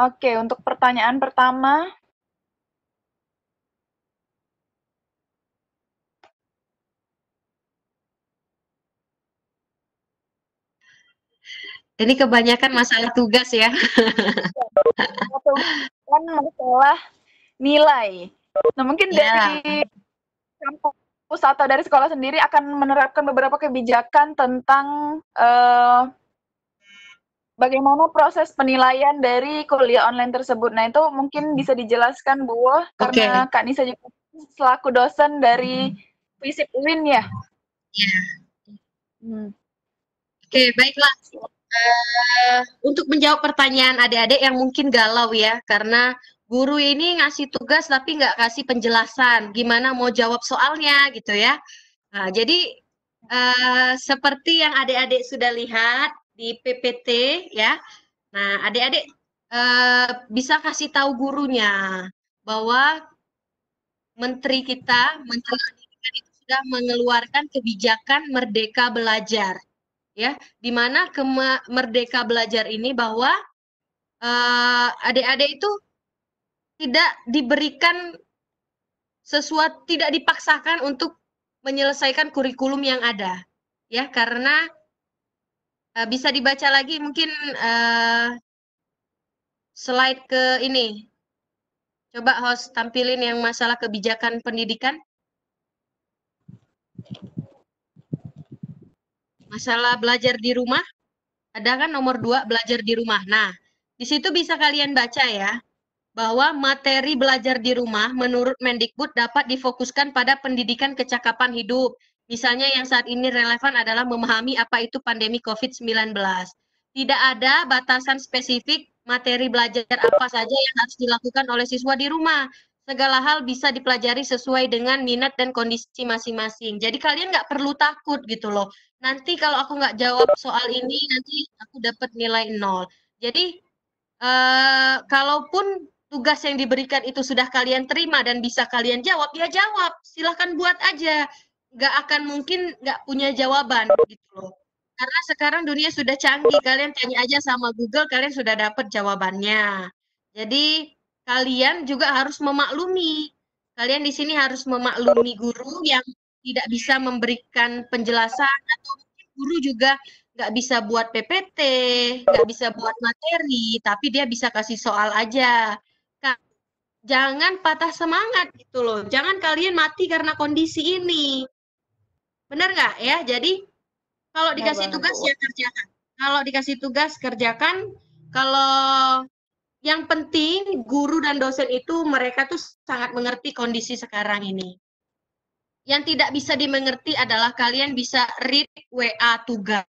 Oke, untuk pertanyaan pertama. Ini kebanyakan masalah tugas ya. Kan masalah nilai. Nah, mungkin dari kampus atau dari sekolah sendiri akan menerapkan beberapa kebijakan tentang bagaimana proses penilaian dari kuliah online tersebut. Nah, itu mungkin bisa dijelaskan, Bu, karena Kak Nisa juga selaku dosen dari FISIP UIN ya. Hmm. Oke, baiklah. Untuk menjawab pertanyaan adik-adik yang mungkin galau ya, karena guru ini ngasih tugas tapi nggak kasih penjelasan gimana mau jawab soalnya gitu ya. Nah, jadi seperti yang adik-adik sudah lihat di PPT ya. Nah, adik-adik bisa kasih tahu gurunya bahwa Menteri Pendidikan itu sudah mengeluarkan kebijakan Merdeka Belajar, ya, di mana Merdeka Belajar ini bahwa adik-adik itu tidak diberikan sesuatu, tidak dipaksakan untuk menyelesaikan kurikulum yang ada, ya, karena bisa dibaca lagi mungkin slide ke ini. Coba host tampilin yang masalah kebijakan pendidikan. Masalah belajar di rumah, ada kan nomor 2 belajar di rumah. Nah, di situ bisa kalian baca ya, bahwa materi belajar di rumah menurut Mendikbud dapat difokuskan pada pendidikan kecakapan hidup. Misalnya yang saat ini relevan adalah memahami apa itu pandemi COVID-19. Tidak ada batasan spesifik materi belajar apa saja yang harus dilakukan oleh siswa di rumah. Segala hal bisa dipelajari sesuai dengan minat dan kondisi masing-masing. Jadi kalian nggak perlu takut gitu loh. Nanti kalau aku nggak jawab soal ini, nanti aku dapat nilai 0. Jadi kalaupun tugas yang diberikan itu sudah kalian terima dan bisa kalian jawab, ya jawab. Silahkan buat aja. Nggak akan mungkin nggak punya jawaban gitu loh. Karena sekarang dunia sudah canggih, kalian tanya aja sama Google, kalian sudah dapat jawabannya. Jadi kalian juga harus memaklumi. Kalian di sini harus memaklumi guru yang tidak bisa memberikan penjelasan, atau mungkin guru juga nggak bisa buat PPT, nggak bisa buat materi, tapi dia bisa kasih soal aja. Jangan patah semangat gitu loh. Jangan kalian mati karena kondisi ini. Benar nggak ya? Jadi kalau dikasih tugas ya kerjakan. Kalau dikasih tugas kerjakan. Kalau yang penting guru dan dosen itu mereka tuh sangat mengerti kondisi sekarang ini. Yang tidak bisa dimengerti adalah kalian bisa read WA tugas.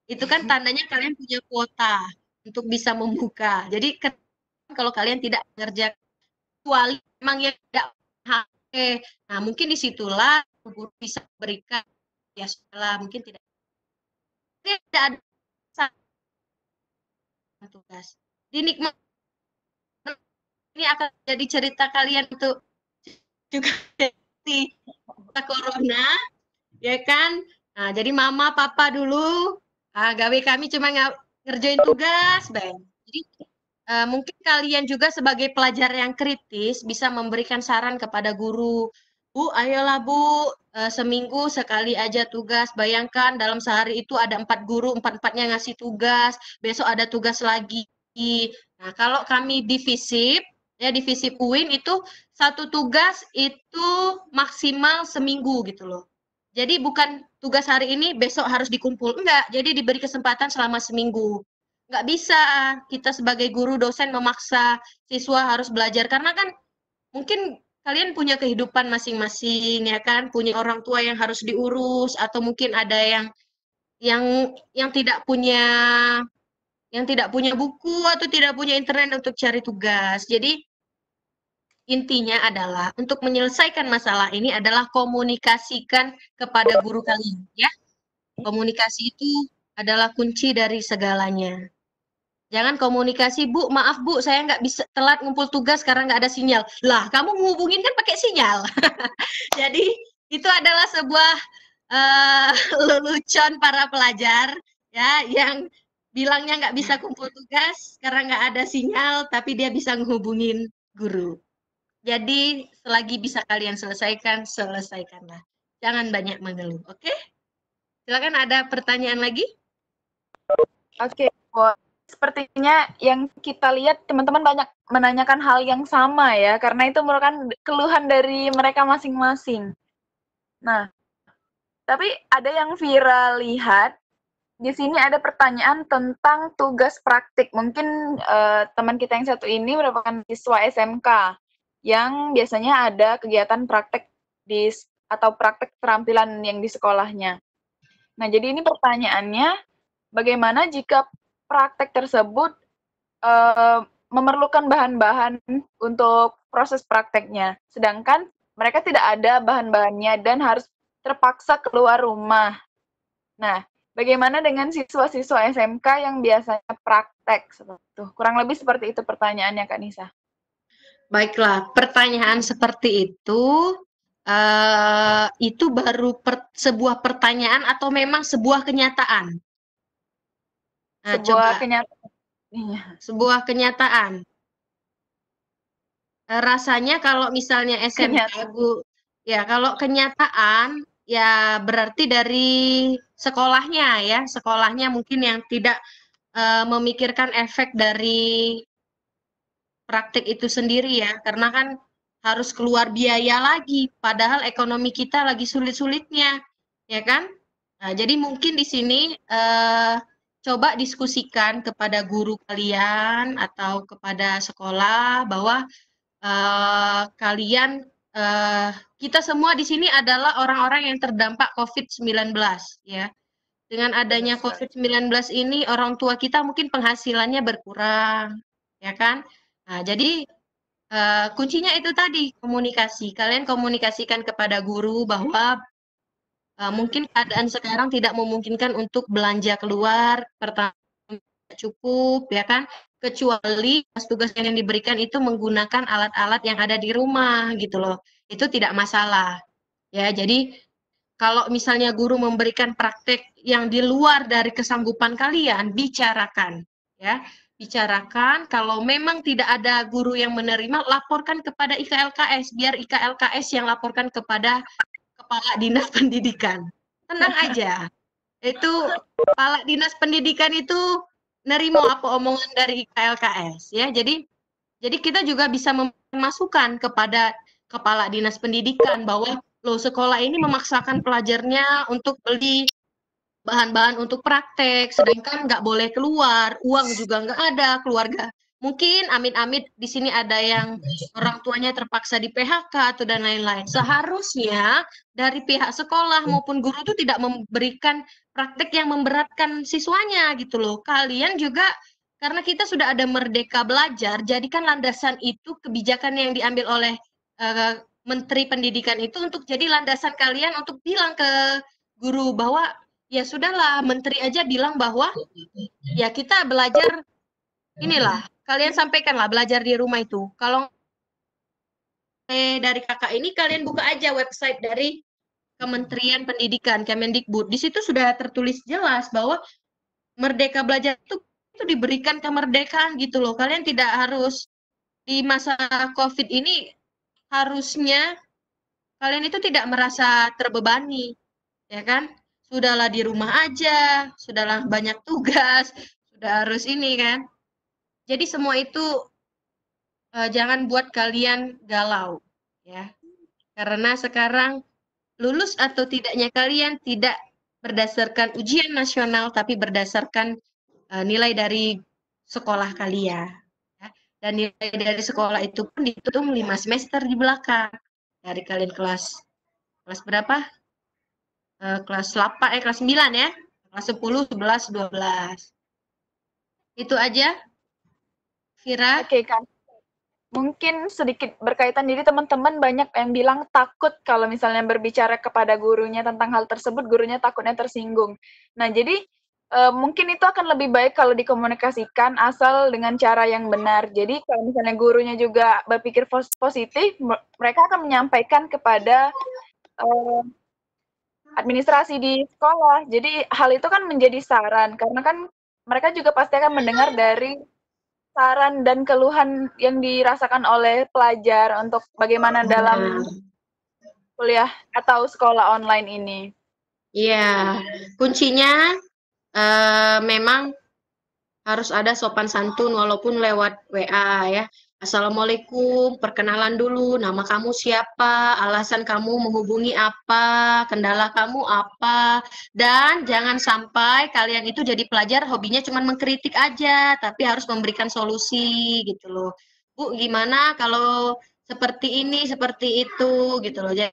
Itu kan tandanya kalian punya kuota untuk bisa membuka. Jadi kalau kalian tidak mengerjakan, kecuali memang yang tidak HP, nah mungkin disitulah guru bisa berikan ya setelah mungkin tidak ada tugas. Dinikmati, ini akan jadi cerita kalian untuk juga di corona, ya kan? Nah, jadi mama, papa dulu, gawe kami cuma ngerjain tugas, Bang. Jadi mungkin kalian juga sebagai pelajar yang kritis bisa memberikan saran kepada guru. Bu, ayolah Bu, seminggu sekali aja tugas. Bayangkan dalam sehari itu ada 4 guru, 4-4-nya ngasih tugas. Besok ada tugas lagi. Nah, kalau kami di FISIP, ya di FISIP UIN itu satu tugas itu maksimal seminggu gitu loh. Jadi bukan tugas hari ini besok harus dikumpul, enggak. Jadi diberi kesempatan selama seminggu. Nggak bisa kita sebagai guru dosen memaksa siswa harus belajar, karena kan mungkin kalian punya kehidupan masing-masing ya kan, punya orang tua yang harus diurus, atau mungkin ada yang tidak punya buku atau tidak punya internet untuk cari tugas. Jadi intinya adalah untuk menyelesaikan masalah ini adalah komunikasikan kepada guru kalian ya. Komunikasi itu adalah kunci dari segalanya. Jangan komunikasi, Bu, maaf Bu, saya nggak bisa telat ngumpul tugas karena nggak ada sinyal. Lah, kamu menghubungin kan pakai sinyal. Jadi, itu adalah sebuah lelucon para pelajar, ya, yang bilangnya nggak bisa kumpul tugas karena nggak ada sinyal, tapi dia bisa menghubungin guru. Jadi, selagi bisa kalian selesaikan, selesaikanlah. Jangan banyak mengeluh, oke? Silakan, ada pertanyaan lagi? Oke, sepertinya yang kita lihat teman-teman banyak menanyakan hal yang sama ya, karena itu merupakan keluhan dari mereka masing-masing. Nah, tapi ada yang viral lihat, di sini ada pertanyaan tentang tugas praktik. Mungkin teman kita yang satu ini merupakan siswa SMK, yang biasanya ada kegiatan praktek di atau praktek keterampilan yang di sekolahnya. Nah, jadi ini pertanyaannya, bagaimana jika praktek tersebut memerlukan bahan-bahan untuk proses prakteknya, sedangkan mereka tidak ada bahan-bahannya dan harus terpaksa keluar rumah. Nah, bagaimana dengan siswa-siswa SMK yang biasanya praktek seperti itu? Kurang lebih seperti itu pertanyaannya, Kak Nisa. Baiklah, pertanyaan seperti itu baru sebuah pertanyaan atau memang sebuah kenyataan? Nah, Sebuah coba. kenyataan. Iya. Sebuah kenyataan. Rasanya kalau misalnya SMK, Bu, ya kalau kenyataan, ya berarti dari sekolahnya ya, sekolahnya mungkin yang tidak memikirkan efek dari praktik itu sendiri ya, karena kan harus keluar biaya lagi, padahal ekonomi kita lagi sulit-sulitnya, ya kan? Nah, jadi mungkin di sini coba diskusikan kepada guru kalian atau kepada sekolah bahwa kalian, kita semua di sini adalah orang-orang yang terdampak COVID-19, ya. Dengan adanya COVID-19 ini, orang tua kita mungkin penghasilannya berkurang, ya kan? Nah, jadi kuncinya itu tadi, komunikasi. Kalian komunikasikan kepada guru bahwa mungkin keadaan sekarang tidak memungkinkan untuk belanja keluar, pertama cukup, ya kan? Kecuali tugas yang diberikan itu menggunakan alat-alat yang ada di rumah, gitu loh. Itu tidak masalah. Ya, jadi kalau misalnya guru memberikan praktek yang di luar dari kesanggupan kalian, bicarakan, ya. Bicarakan, kalau memang tidak ada guru yang menerima, laporkan kepada IKLKS, biar IKLKS yang laporkan kepada Kepala Dinas Pendidikan. Tenang aja. Itu Kepala Dinas Pendidikan itu nerimo apa omongan dari IKLKS, ya. Jadi kita juga bisa memasukkan kepada Kepala Dinas Pendidikan bahwa loh, sekolah ini memaksakan pelajarnya untuk beli bahan-bahan untuk praktek, sedangkan nggak boleh keluar, uang juga nggak ada, keluarga. Mungkin amit-amit di sini ada yang orang tuanya terpaksa di PHK atau dan lain-lain. Seharusnya dari pihak sekolah maupun guru itu tidak memberikan praktek yang memberatkan siswanya gitu loh. Kalian juga, karena kita sudah ada Merdeka Belajar, jadikan landasan itu kebijakan yang diambil oleh Menteri Pendidikan itu untuk jadi landasan kalian untuk bilang ke guru bahwa ya sudahlah, menteri aja bilang bahwa ya kita belajar, inilah, kalian sampaikanlah belajar di rumah itu. Kalau dari kakak ini, kalian buka aja website dari Kementerian Pendidikan, Kemendikbud. Di situ sudah tertulis jelas bahwa Merdeka Belajar itu diberikan kemerdekaan gitu loh. Kalian tidak harus di masa COVID ini, harusnya kalian itu tidak merasa terbebani, ya kan? Sudahlah di rumah aja, sudahlah banyak tugas, sudah harus ini kan. Jadi semua itu jangan buat kalian galau, ya. Karena sekarang lulus atau tidaknya kalian tidak berdasarkan ujian nasional, tapi berdasarkan nilai dari sekolah kalian. Ya. Dan nilai dari sekolah itu pun dihitung 5 semester di belakang. Dari kalian kelas berapa? Kelas 8, kelas 9 ya. Kelas 10, 11, 12. Itu aja, Vira. Oke, Kak. Mungkin sedikit berkaitan, jadi teman-teman banyak yang bilang takut kalau misalnya berbicara kepada gurunya tentang hal tersebut, gurunya takutnya tersinggung. Nah, jadi mungkin itu akan lebih baik kalau dikomunikasikan asal dengan cara yang benar. Jadi kalau misalnya gurunya juga berpikir positif, mereka akan menyampaikan kepada administrasi di sekolah. Jadi hal itu kan menjadi saran, karena kan mereka juga pasti akan mendengar dari saran dan keluhan yang dirasakan oleh pelajar untuk bagaimana dalam kuliah atau sekolah online ini. Iya, kuncinya memang harus ada sopan santun walaupun lewat WA ya. Assalamualaikum, perkenalan dulu, nama kamu siapa, alasan kamu menghubungi apa, kendala kamu apa, dan jangan sampai kalian itu jadi pelajar hobinya cuma mengkritik aja, tapi harus memberikan solusi gitu loh. Bu, gimana kalau seperti ini, seperti itu gitu loh. Jadi,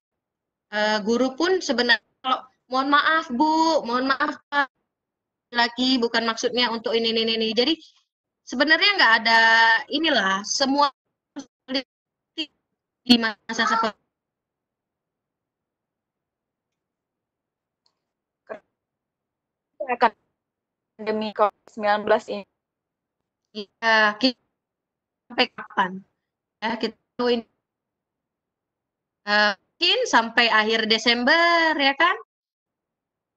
guru pun sebenarnya kalau mohon maaf Bu, mohon maaf Pak, lagi bukan maksudnya untuk ini. Jadi sebenarnya nggak ada inilah semua di masa seperti pandemi COVID-19 ini. ya, kita sampai kapan ya kita tahu ini mungkin sampai akhir Desember ya kan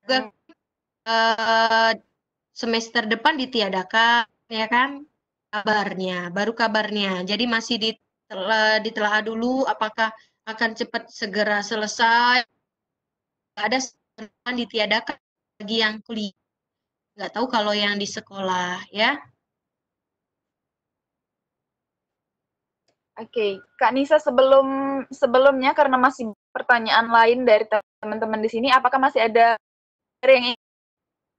juga semester depan ditiadakan ya kan baru kabarnya jadi masih ditelaah dulu apakah akan cepat segera selesai ada depan ditiadakan bagi yang kuliah nggak tahu kalau yang di sekolah ya. Oke, Kak Nisa sebelumnya karena masih pertanyaan lain dari teman-teman di sini, apakah masih ada yang ingin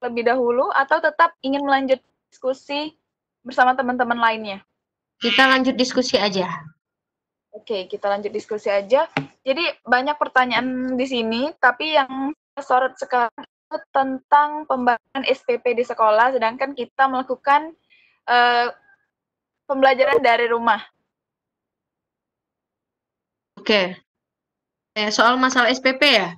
lebih dahulu atau tetap ingin melanjut diskusi bersama teman-teman lainnya? Kita lanjut diskusi aja. Oke, kita lanjut diskusi aja. Jadi banyak pertanyaan di sini, tapi yang sorot sekarang itu tentang pembahasan SPP di sekolah, sedangkan kita melakukan pembelajaran dari rumah. Oke. Soal masalah SPP ya?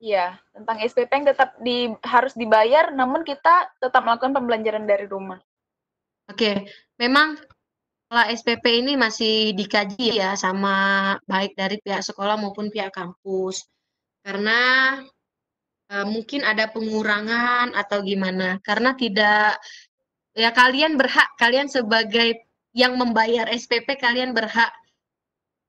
Iya, tentang SPP yang tetap harus dibayar, namun kita tetap melakukan pembelajaran dari rumah. Oke, memang masalah SPP ini masih dikaji ya sama baik dari pihak sekolah maupun pihak kampus. Karena mungkin ada pengurangan atau gimana. Karena tidak, ya kalian berhak, kalian sebagai yang membayar SPP, kalian berhak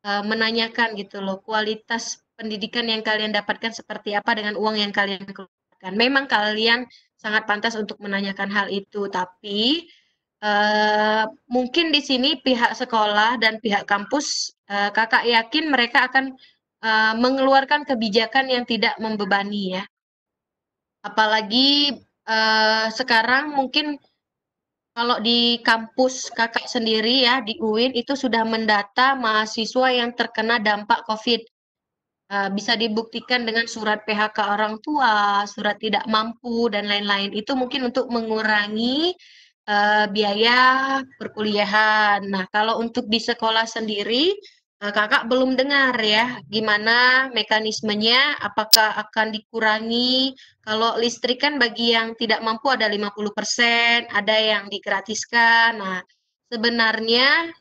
menanyakan gitu loh kualitas pendidikan yang kalian dapatkan seperti apa dengan uang yang kalian keluarkan. Memang kalian sangat pantas untuk menanyakan hal itu, tapi mungkin di sini pihak sekolah dan pihak kampus, kakak yakin mereka akan mengeluarkan kebijakan yang tidak membebani ya. Apalagi sekarang mungkin kalau di kampus kakak sendiri ya, di UIN itu sudah mendata mahasiswa yang terkena dampak COVID. Bisa dibuktikan dengan surat PHK orang tua, surat tidak mampu, dan lain-lain. Itu mungkin untuk mengurangi biaya perkuliahan. Nah, kalau untuk di sekolah sendiri, kakak belum dengar ya, gimana mekanismenya, apakah akan dikurangi. Kalau listrik kan bagi yang tidak mampu ada 50%, ada yang digratiskan. Nah, sebenarnya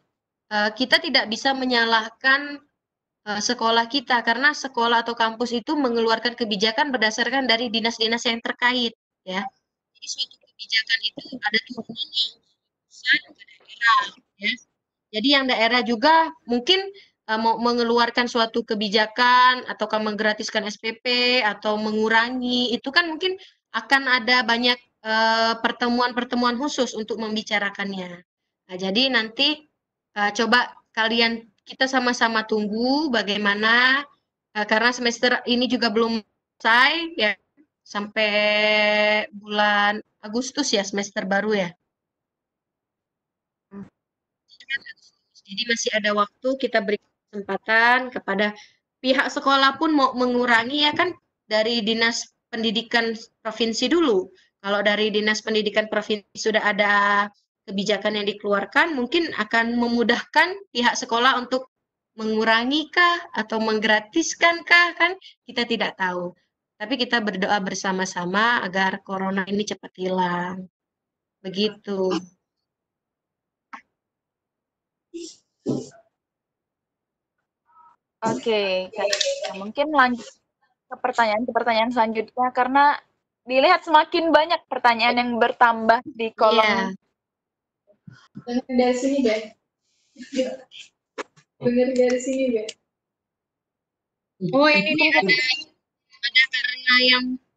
kita tidak bisa menyalahkan sekolah kita, karena sekolah atau kampus itu mengeluarkan kebijakan berdasarkan dari dinas-dinas yang terkait, ya. Jadi suatu kebijakan itu ada turunannya, pusat ke daerah, ya. Jadi yang daerah juga mungkin mau mengeluarkan suatu kebijakan ataukah menggratiskan SPP atau mengurangi, itu kan mungkin akan ada banyak pertemuan-pertemuan khusus untuk membicarakannya. Nah, jadi nanti coba kita sama-sama tunggu bagaimana karena semester ini juga belum selesai ya sampai bulan Agustus ya semester baru ya. Jadi masih ada waktu kita beri kesempatan kepada pihak sekolah pun mau mengurangi ya kan dari Dinas Pendidikan Provinsi dulu. Kalau dari Dinas Pendidikan Provinsi sudah ada kebijakan yang dikeluarkan, mungkin akan memudahkan pihak sekolah untuk mengurangi kah atau menggratiskan kah, kan kita tidak tahu. Tapi kita berdoa bersama-sama agar corona ini cepat hilang. Begitu. Oke, mungkin lanjut ke pertanyaan selanjutnya karena dilihat semakin banyak pertanyaan yang bertambah di kolom. Dari sini, Be. Dengar dari sini, Be. Oh, ini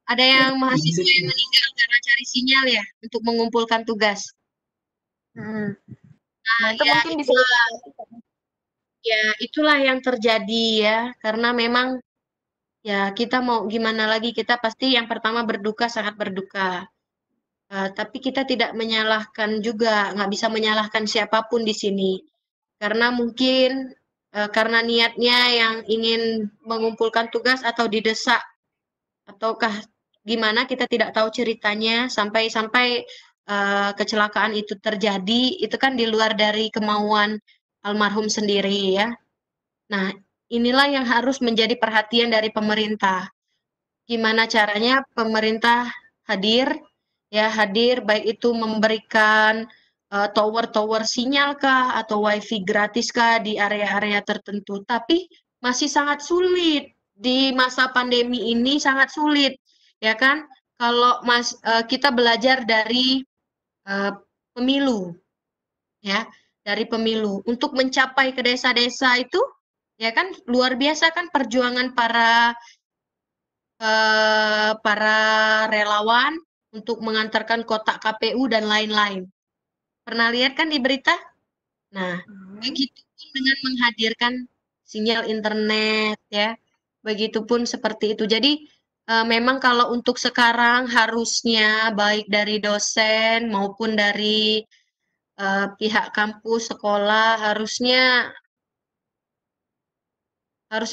ada yang mahasiswa yang meninggal karena cari sinyal ya untuk mengumpulkan tugas. Nah, itu mungkin bisa ya itulah yang terjadi ya, karena memang ya kita mau gimana lagi, kita pasti yang pertama berduka, sangat berduka. Tapi kita tidak menyalahkan juga, nggak bisa menyalahkan siapapun di sini. Karena mungkin karena niatnya yang ingin mengumpulkan tugas atau didesak ataukah gimana, kita tidak tahu ceritanya sampai kecelakaan itu terjadi. Itu kan di luar dari kemauan almarhum sendiri ya. Nah, inilah yang harus menjadi perhatian dari pemerintah. Gimana caranya pemerintah hadir baik itu memberikan tower-tower sinyal kah atau wifi gratis kah di area-area tertentu. Tapi masih sangat sulit di masa pandemi ini, sangat sulit ya kan. Kalau kita belajar dari pemilu ya, dari pemilu untuk mencapai ke desa-desa itu ya kan luar biasa kan perjuangan para relawan untuk mengantarkan kotak KPU dan lain-lain. Pernah lihat kan di berita? Nah, begitupun dengan menghadirkan sinyal internet ya. Begitupun seperti itu. Jadi memang kalau untuk sekarang harusnya baik dari dosen maupun dari pihak kampus, sekolah harusnya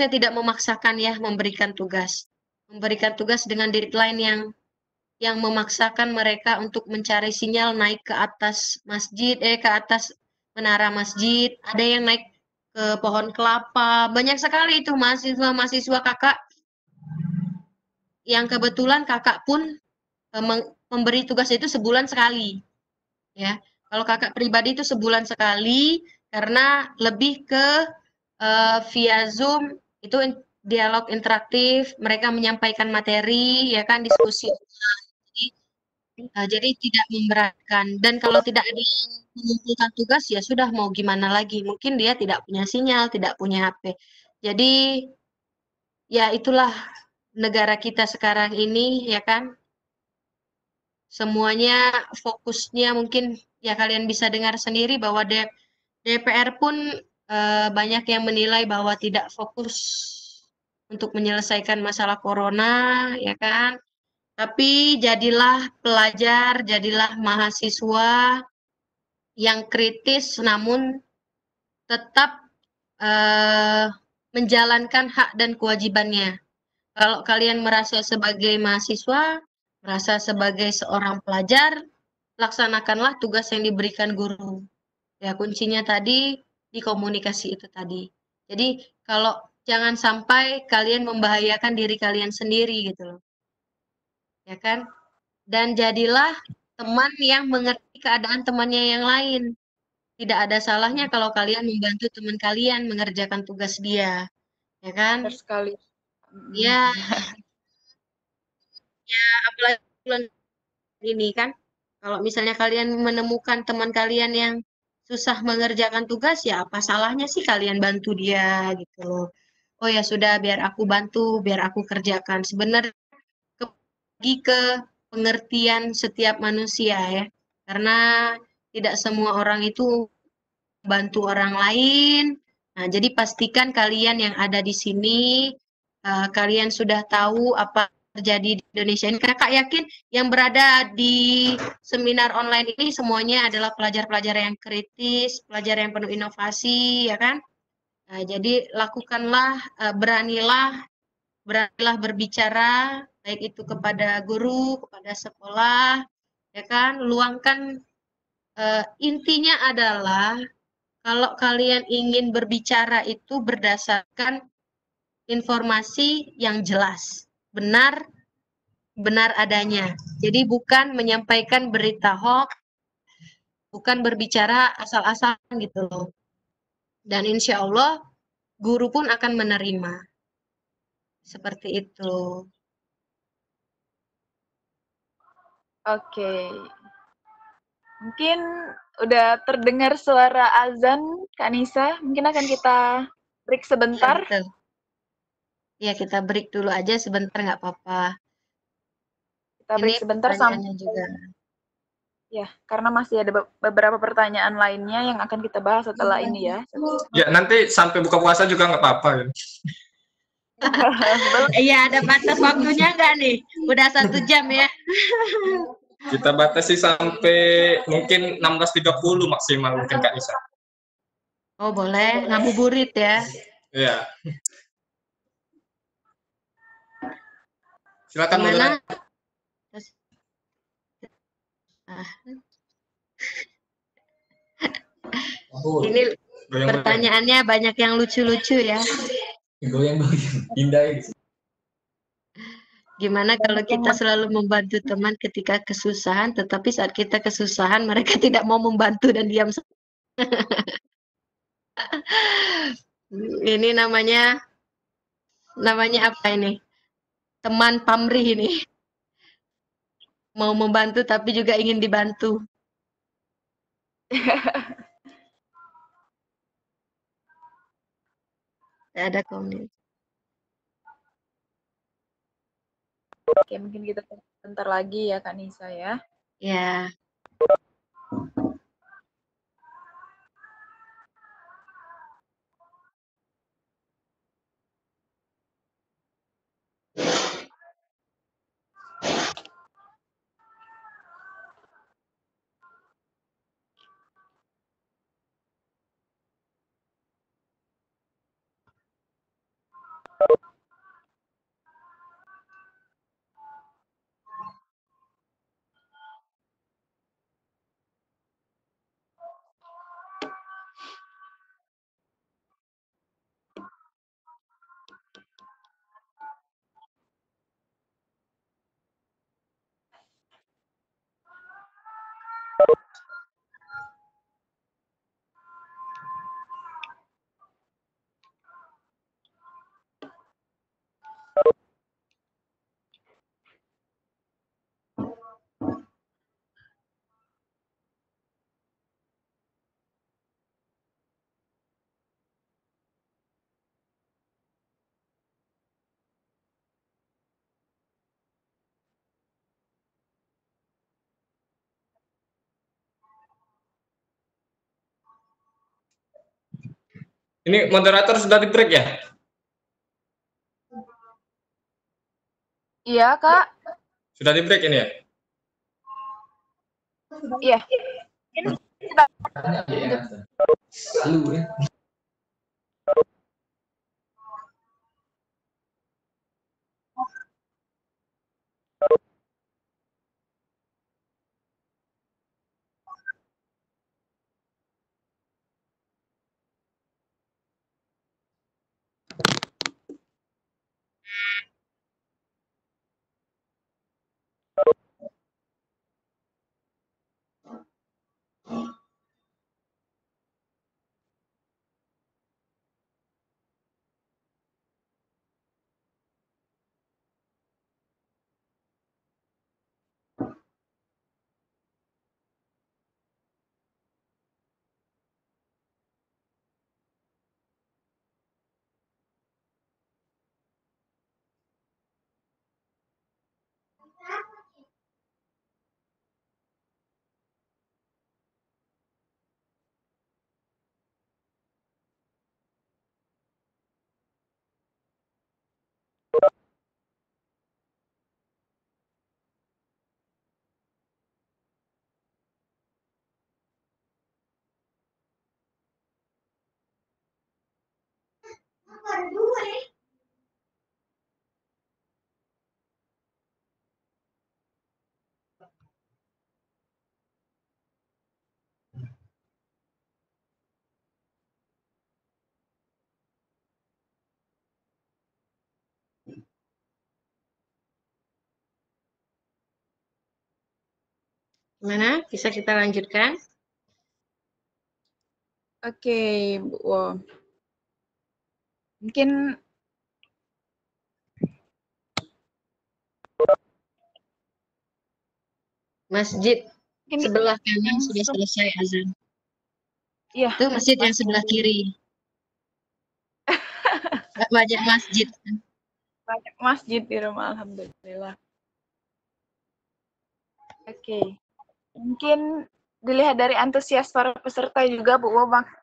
tidak memaksakan ya memberikan tugas dengan deadline yang memaksakan mereka untuk mencari sinyal naik ke atas masjid, ke atas menara masjid, ada yang naik ke pohon kelapa, banyak sekali itu mahasiswa kakak, yang kebetulan kakak pun memberi tugas itu sebulan sekali, ya. Kalau kakak pribadi itu sebulan sekali, karena lebih ke via Zoom, itu dialog interaktif, mereka menyampaikan materi, ya kan, diskusi. Jadi tidak memberatkan. Dan kalau tidak ada yang mengumpulkan tugas, ya sudah mau gimana lagi. Mungkin dia tidak punya sinyal, tidak punya HP. Jadi ya itulah negara kita sekarang ini, ya kan. Semuanya fokusnya mungkin ya kalian bisa dengar sendiri bahwa DPR pun banyak yang menilai bahwa tidak fokus untuk menyelesaikan masalah corona, ya kan. Tapi jadilah pelajar, jadilah mahasiswa yang kritis namun tetap menjalankan hak dan kewajibannya. Kalau kalian merasa sebagai mahasiswa, merasa sebagai seorang pelajar, laksanakanlah tugas yang diberikan guru. Ya, kuncinya tadi di komunikasi itu tadi. Jadi kalau jangan sampai kalian membahayakan diri kalian sendiri gitu loh. Ya kan? Dan jadilah teman yang mengerti keadaan temannya yang lain. Tidak ada salahnya kalau kalian membantu teman kalian mengerjakan tugas dia. Ya kan? Benar sekali. Ya. Ya, apalagi bulan ini kan. Kalau misalnya kalian menemukan teman kalian yang susah mengerjakan tugas, ya apa salahnya sih kalian bantu dia gitu loh. Oh ya sudah, biar aku bantu, biar aku kerjakan. Sebenarnya lagi ke pengertian setiap manusia ya. Karena tidak semua orang itu bantu orang lain. Nah, jadi pastikan kalian yang ada di sini, kalian sudah tahu apa terjadi di Indonesia ini. Kakak yakin yang berada di seminar online ini semuanya adalah pelajar-pelajar yang kritis, pelajar yang penuh inovasi, ya kan? Nah, jadi lakukanlah, beranilah berbicara, baik itu kepada guru, kepada sekolah, ya kan? Luangkan, intinya adalah kalau kalian ingin berbicara itu berdasarkan informasi yang jelas, benar adanya. Jadi bukan menyampaikan berita hoax, bukan berbicara asal-asalan gitu loh. Dan insya Allah guru pun akan menerima. Seperti itu. Oke. Mungkin udah terdengar suara azan, Kak Nisa. Mungkin akan kita break sebentar. Ya, kita break dulu aja sebentar, nggak apa-apa. Kita break sebentar sampai juga. Ya, karena masih ada beberapa pertanyaan lainnya yang akan kita bahas setelah ini ya. Ya, nanti sampai buka puasa juga nggak apa-apa. Iya, ada batas waktunya nggak nih? Udah 1 jam ya. Kita batasi sampai mungkin 16.30 maksimal mungkin Kak Nisa. Oh, boleh. Ngabuburit ya. Ya. Silakan Gimana? moderator. Ah, Oh, ini Goyang-goyang. pertanyaannya banyak yang lucu-lucu ya. goyang-goyang. Indah itu. Gimana kalau kita selalu membantu teman ketika kesusahan, tetapi saat kita kesusahan mereka tidak mau membantu dan diam saja. Ini namanya apa ini? Teman pamrih ini. Mau membantu tapi juga ingin dibantu. Tidak ada komen. Oke, mungkin kita sebentar lagi ya Kak Nisa ya. Ya. Ini moderator sudah di break ya? Iya Kak. Sudah di break ini ya? Iya. Ini sudah Ya, lalu ya. Gimana? Bisa kita lanjutkan? Oke, Bu. Wow. Mungkin Masjid mungkin sebelah kanan sudah selesai azan. iya, Itu masjid yang sebelah kiri. Banyak masjid. banyak masjid di rumah alhamdulillah. Oke. Mungkin dilihat dari antusias para peserta juga Bu,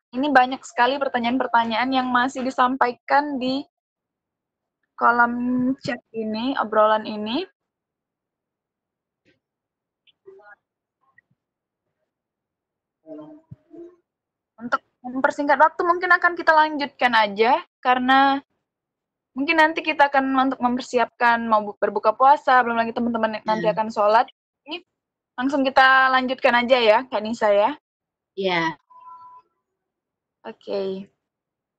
ini banyak sekali pertanyaan-pertanyaan yang masih disampaikan di kolom chat ini, obrolan ini. Untuk mempersingkat waktu mungkin akan kita lanjutkan aja karena mungkin nanti kita akan untuk mempersiapkan mau berbuka puasa, belum lagi teman-teman nanti akan sholat. Ini langsung kita lanjutkan aja ya, Kak Nisa ya. Ya. Oke.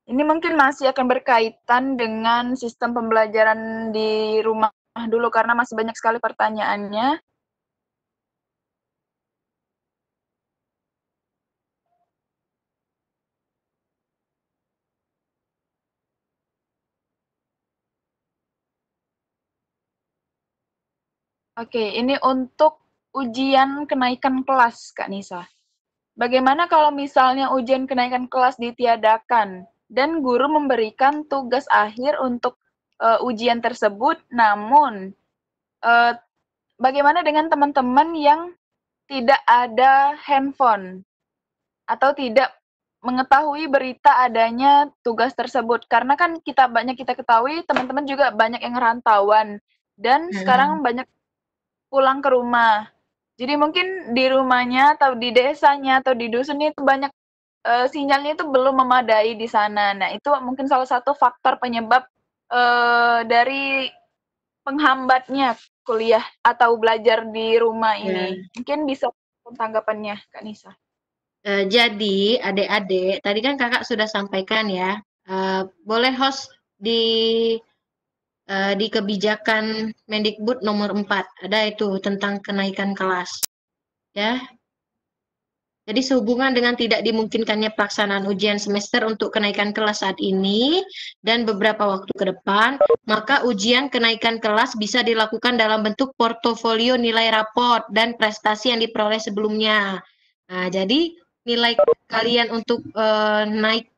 Ini mungkin masih akan berkaitan dengan sistem pembelajaran di rumah dulu karena masih banyak sekali pertanyaannya. Oke, ini untuk ujian kenaikan kelas, Kak Nisa. Bagaimana kalau misalnya ujian kenaikan kelas ditiadakan dan guru memberikan tugas akhir untuk ujian tersebut, namun bagaimana dengan teman-teman yang tidak ada handphone atau tidak mengetahui berita adanya tugas tersebut? Karena kan banyak kita ketahui teman-teman juga banyak yang rantauan dan sekarang banyak pulang ke rumah. Jadi mungkin di rumahnya atau di desanya atau di dusunnya itu banyak sinyalnya itu belum memadai di sana. Nah, itu mungkin salah satu faktor penyebab dari penghambatnya kuliah atau belajar di rumah ini. Mungkin bisa tanggapannya, Kak Nisa. Jadi adik-adik, tadi kan kakak sudah sampaikan ya, boleh host di kebijakan Mendikbud nomor 4, ada itu tentang kenaikan kelas. Ya. Jadi sehubungan dengan tidak dimungkinkannya pelaksanaan ujian semester untuk kenaikan kelas saat ini dan beberapa waktu ke depan, maka ujian kenaikan kelas bisa dilakukan dalam bentuk portofolio nilai raport dan prestasi yang diperoleh sebelumnya. Nah, jadi nilai kalian untuk naik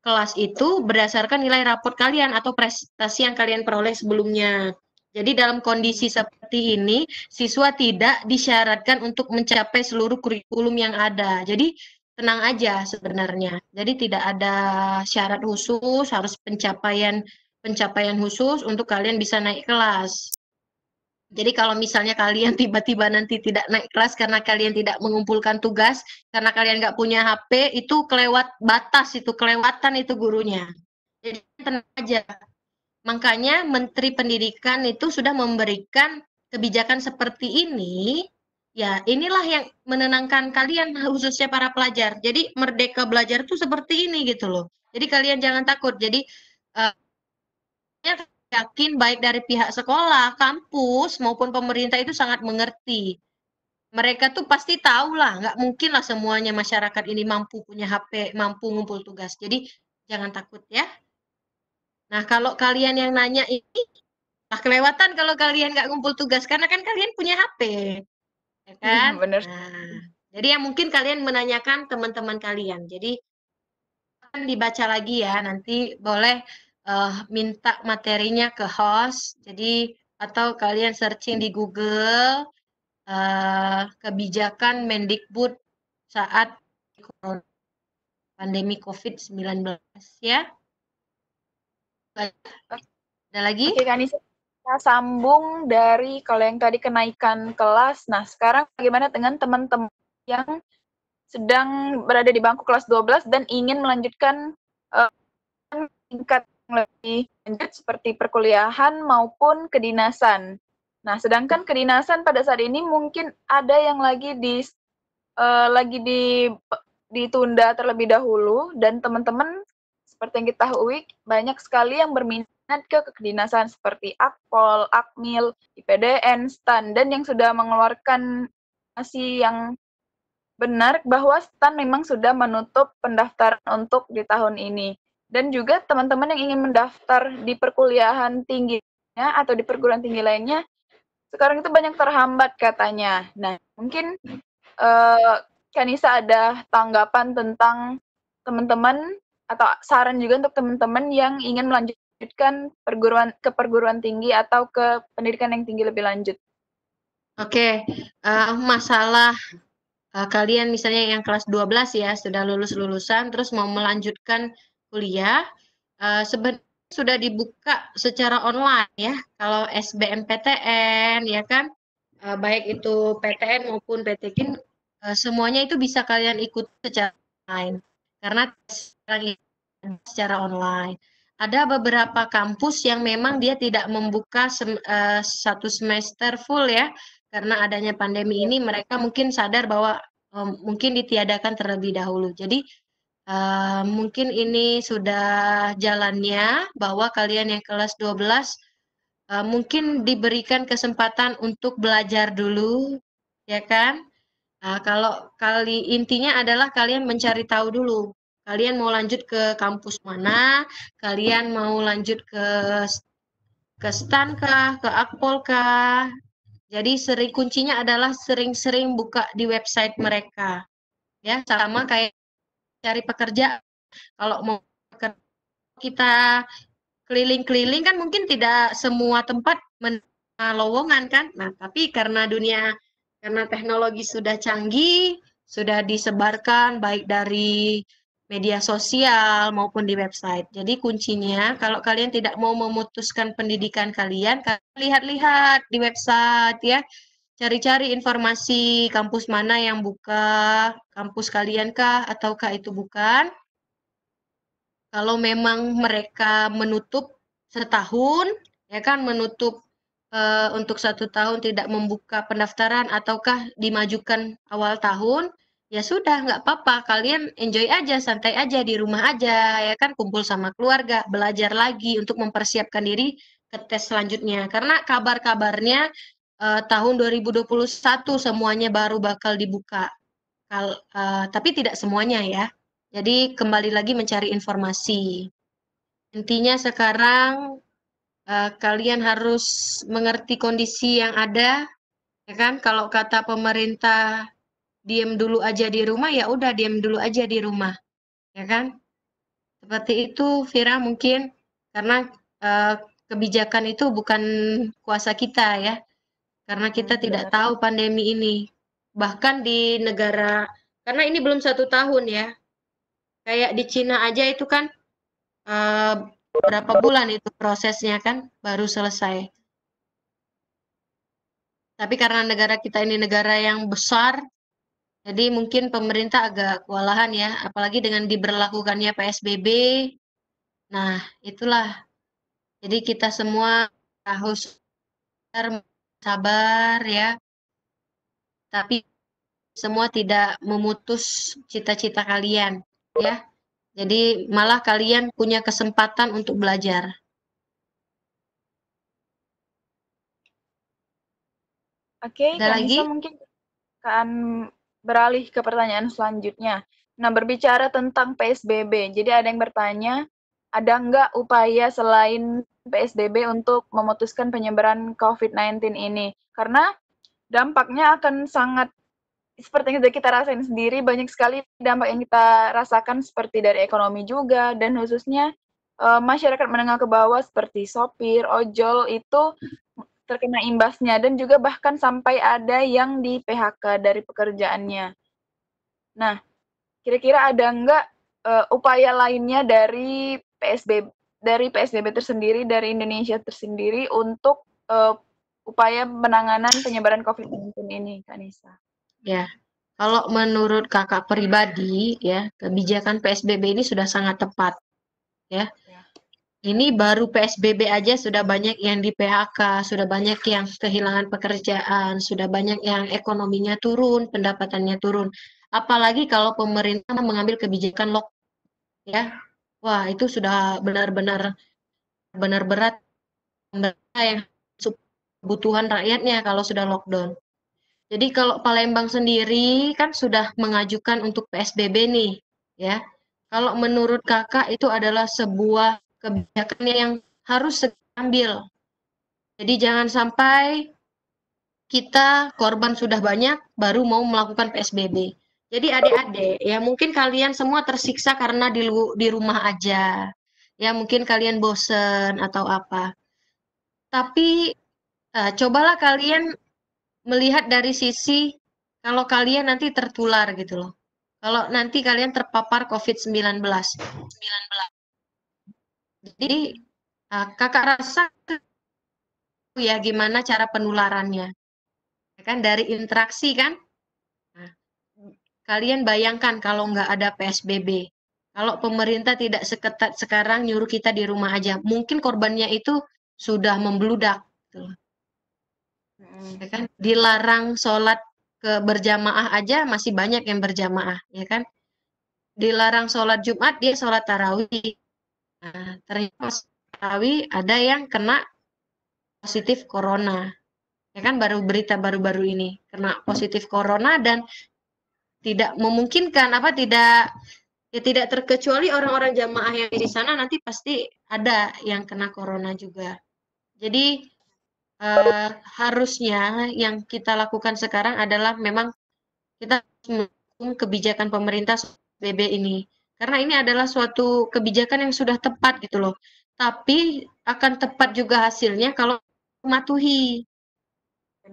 kelas itu berdasarkan nilai raport kalian atau prestasi yang kalian peroleh sebelumnya. Jadi dalam kondisi seperti ini, siswa tidak disyaratkan untuk mencapai seluruh kurikulum yang ada. Jadi tenang aja sebenarnya. Jadi tidak ada syarat khusus, harus pencapaian khusus untuk kalian bisa naik kelas. Jadi kalau misalnya kalian tiba-tiba nanti tidak naik kelas karena kalian tidak mengumpulkan tugas, karena kalian nggak punya HP, itu kelewatan itu gurunya. Jadi tenang aja. Makanya Menteri Pendidikan itu sudah memberikan kebijakan seperti ini. Ya, inilah yang menenangkan kalian, khususnya para pelajar. Jadi merdeka belajar itu seperti ini gitu loh. Jadi kalian jangan takut. Jadi yakin baik dari pihak sekolah, kampus, maupun pemerintah itu sangat mengerti. Mereka tuh pasti tahu lah, nggak mungkin lah semuanya masyarakat ini mampu punya HP, mampu ngumpul tugas. Jadi jangan takut ya. Nah, kalau kalian yang nanya ini, kelewatan kalau kalian nggak ngumpul tugas, karena kan kalian punya HP. Ya kan? Bener. Nah, jadi yang mungkin kalian menanyakan teman-teman kalian. Jadi akan dibaca lagi ya, nanti boleh minta materinya ke host. Jadi atau kalian searching di Google kebijakan Mendikbud saat pandemi COVID-19 ya. Ada lagi? Oke, Kak Nisa, kita sambung dari kalau yang tadi kenaikan kelas. Nah, sekarang bagaimana dengan teman-teman yang sedang berada di bangku kelas 12 dan ingin melanjutkan tingkat yang lebih lanjut seperti perkuliahan maupun kedinasan. Nah, sedangkan kedinasan pada saat ini mungkin ada yang lagi ditunda terlebih dahulu dan teman-teman seperti yang kita ketahui banyak sekali yang berminat ke kedinasan seperti Akpol, Akmil, IPDN, STAN dan yang sudah mengeluarkan informasi yang benar bahwa STAN memang sudah menutup pendaftaran untuk di tahun ini. Dan juga teman-teman yang ingin mendaftar di perkuliahan tingginya atau di perguruan tinggi lainnya, sekarang itu banyak terhambat katanya. Nah, mungkin Kanisa ada tanggapan tentang teman-teman atau saran juga untuk teman-teman yang ingin melanjutkan perguruan tinggi atau ke pendidikan yang tinggi lebih lanjut. Oke, masalah kalian misalnya yang kelas 12 ya, sudah lulusan terus mau melanjutkan kuliah, sebenarnya sudah dibuka secara online ya, kalau SBMPTN ya kan, baik itu PTN maupun PTKIN, semuanya itu bisa kalian ikut secara online. karena sekarang ini secara online. Ada beberapa kampus yang memang dia tidak membuka satu semester full ya, karena adanya pandemi ini mereka mungkin sadar bahwa mungkin ditiadakan terlebih dahulu. Jadi mungkin ini sudah jalannya bahwa kalian yang kelas 12 mungkin diberikan kesempatan untuk belajar dulu, ya kan? Nah, kalau intinya adalah kalian mencari tahu dulu. Kalian mau lanjut ke kampus mana? Kalian mau lanjut ke STAN kah? Ke Akpol kah? Jadi kuncinya adalah sering-sering buka di website mereka. Ya, sama kayak cari pekerjaan. Kalau mau kita keliling-keliling kan mungkin tidak semua tempat menerima lowongan kan. Nah, tapi karena teknologi sudah canggih, sudah disebarkan baik dari media sosial maupun di website. Jadi kuncinya kalau kalian tidak mau memutuskan pendidikan kalian lihat-lihat di website ya. Cari-cari informasi kampus mana yang buka, kampus kalian kah ataukah itu bukan. Kalau memang mereka menutup setahun, ya kan menutup untuk 1 tahun tidak membuka pendaftaran ataukah dimajukan awal tahun, ya sudah nggak apa-apa. Kalian enjoy aja, santai aja di rumah aja, ya kan kumpul sama keluarga, belajar lagi untuk mempersiapkan diri ke tes selanjutnya. Karena kabar-kabarnya tahun 2021 semuanya baru bakal dibuka. Tapi tidak semuanya ya. Jadi kembali lagi mencari informasi. Intinya sekarang kalian harus mengerti kondisi yang ada, ya kan? Kalau kata pemerintah diam dulu aja di rumah, ya udah diam dulu aja di rumah, ya kan? Seperti itu, Vira mungkin karena kebijakan itu bukan kuasa kita ya, karena kita tidak tahu pandemi ini. Bahkan di negara, karena ini belum 1 tahun ya. Kayak di Cina aja itu kan berapa bulan itu prosesnya kan baru selesai. Tapi karena negara kita ini negara yang besar, jadi mungkin pemerintah agak kewalahan ya, apalagi dengan diberlakukannya PSBB. Nah, itulah. Jadi kita semua harus sabar ya, tapi semua tidak memutus cita-cita kalian ya. Jadi malah kalian punya kesempatan untuk belajar. Oke, Ada Kak Nisa lagi? mungkin akan beralih ke pertanyaan selanjutnya. Nah, berbicara tentang PSBB, jadi ada yang bertanya, ada nggak upaya selain PSBB untuk memutuskan penyebaran COVID-19 ini? Karena dampaknya akan sangat, seperti yang sudah kita rasain sendiri, banyak sekali dampak yang kita rasakan seperti dari ekonomi juga, dan khususnya masyarakat menengah ke bawah seperti sopir, ojol, itu terkena imbasnya, dan juga bahkan sampai ada yang di PHK dari pekerjaannya. Nah, kira-kira ada nggak upaya lainnya dari PSBB tersendiri, dari Indonesia tersendiri untuk upaya penanganan penyebaran COVID-19 ini, Kak Nisa? Ya, kalau menurut kakak pribadi ya, kebijakan PSBB ini sudah sangat tepat. Ya. Ini baru PSBB aja sudah banyak yang di PHK, sudah banyak yang kehilangan pekerjaan, sudah banyak yang ekonominya turun, pendapatannya turun. Apalagi kalau pemerintah mengambil kebijakan lockdown ya. Wah, itu sudah benar-benar berat yang kebutuhan rakyatnya kalau sudah lockdown. Jadi kalau Palembang sendiri kan sudah mengajukan untuk PSBB nih, ya. Kalau menurut kakak itu adalah sebuah kebijakan yang harus diambil. Jadi jangan sampai kita korban sudah banyak baru mau melakukan PSBB. Jadi adik-adik, ya mungkin kalian semua tersiksa karena di rumah aja. Ya mungkin kalian bosen atau apa. Tapi cobalah kalian melihat dari sisi kalau kalian nanti tertular gitu loh. Kalau nanti kalian terpapar COVID-19. Jadi kakak rasa ya gimana cara penularannya. Ya kan dari interaksi kan. Nah, kalian bayangkan kalau nggak ada PSBB. Kalau pemerintah tidak seketat sekarang nyuruh kita di rumah aja, mungkin korbannya itu sudah membludak, gitu. Ya kan? Dilarang sholat berjamaah aja masih banyak yang berjamaah, ya kan? Dilarang sholat Jumat, dia sholat tarawih. Nah, ternyata pas tarawih ada yang kena positif corona, ya kan? Baru berita baru-baru ini kena positif corona dan tidak memungkinkan tidak terkecuali orang-orang jamaah yang di sana nanti pasti ada yang kena corona juga. Jadi harusnya yang kita lakukan sekarang adalah memang kita mendukung kebijakan pemerintah PSBB ini. Karena ini adalah suatu kebijakan yang sudah tepat gitu loh. Tapi akan tepat juga hasilnya kalau mematuhi.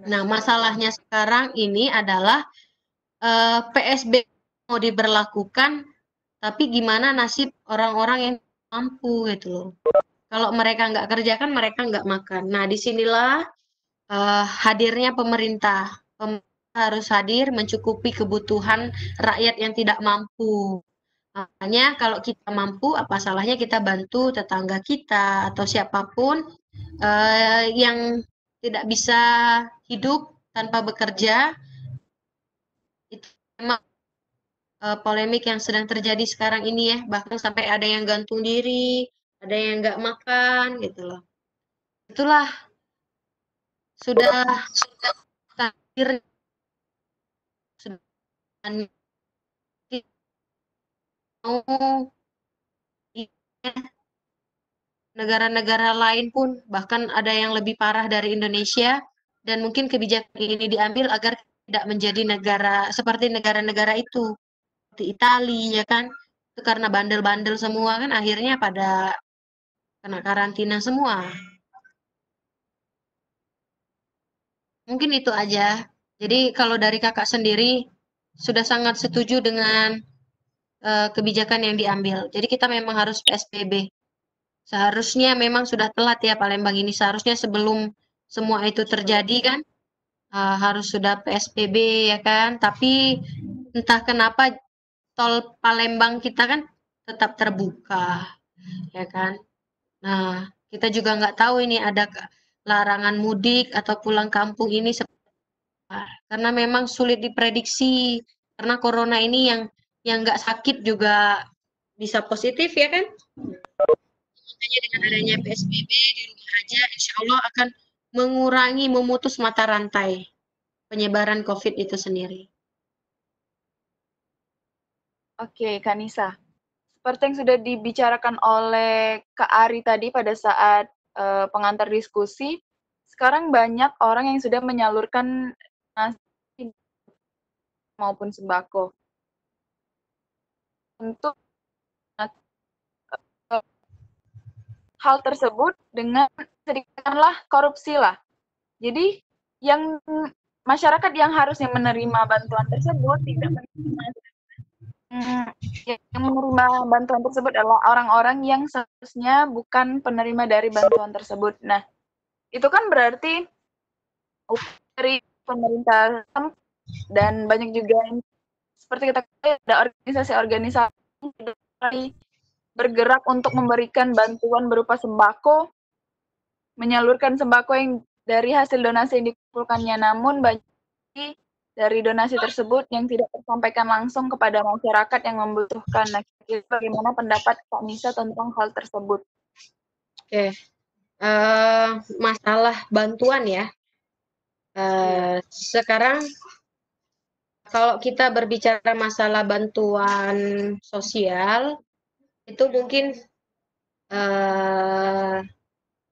Nah, masalahnya sekarang ini adalah PSBB mau diberlakukan, tapi gimana nasib orang-orang yang mampu gitu loh. Kalau mereka nggak kerja kan mereka nggak makan. Nah, disinilah hadirnya pemerintah. Pemerintah harus hadir mencukupi kebutuhan rakyat yang tidak mampu. Makanya kalau kita mampu, apa salahnya kita bantu tetangga kita atau siapapun yang tidak bisa hidup tanpa bekerja. Itu memang polemik yang sedang terjadi sekarang ini ya, bahkan sampai ada yang gantung diri, ada yang nggak makan gitu loh. Itulah sudah takdir mau negara-negara lain pun bahkan ada yang lebih parah dari Indonesia dan mungkin kebijakan ini diambil agar tidak menjadi negara seperti negara-negara itu seperti Italia ya kan itu karena bandel-bandel semua kan akhirnya pada kena karantina semua. Mungkin itu aja. Jadi kalau dari kakak sendiri sudah sangat setuju dengan kebijakan yang diambil. Jadi kita memang harus PSBB. Seharusnya memang sudah telat ya Palembang ini. Seharusnya sebelum semua itu terjadi kan harus sudah PSBB ya kan. Tapi entah kenapa tol Palembang kita kan tetap terbuka ya kan. Nah kita juga nggak tahu ini ada larangan mudik atau pulang kampung ini karena memang sulit diprediksi karena corona ini yang nggak sakit juga bisa positif ya kan. Makanya dengan adanya PSBB di rumah aja insya Allah akan mengurangi memutus mata rantai penyebaran COVID itu sendiri. Oke, Kak Nisa. Seperti yang sudah dibicarakan oleh Kak Ari tadi pada saat pengantar diskusi, sekarang banyak orang yang sudah menyalurkan nasi maupun sembako. Untuk hal tersebut dengan sedikitlah korupsi lah. Jadi yang masyarakat yang harusnya menerima bantuan tersebut tidak menerima. Yang menerima bantuan tersebut adalah orang-orang yang seharusnya bukan penerima dari bantuan tersebut. Nah, itu kan berarti dari pemerintah dan banyak juga yang seperti kita ketahui ada organisasi-organisasi yang bergerak untuk memberikan bantuan berupa sembako, menyalurkan sembako yang dari hasil donasi yang dikumpulkannya, namun banyak dari donasi tersebut yang tidak tersampaikan langsung kepada masyarakat yang membutuhkan. Nah, bagaimana pendapat Kak Nisa tentang hal tersebut? Oke, masalah bantuan ya. Sekarang kalau kita berbicara masalah bantuan sosial, itu mungkin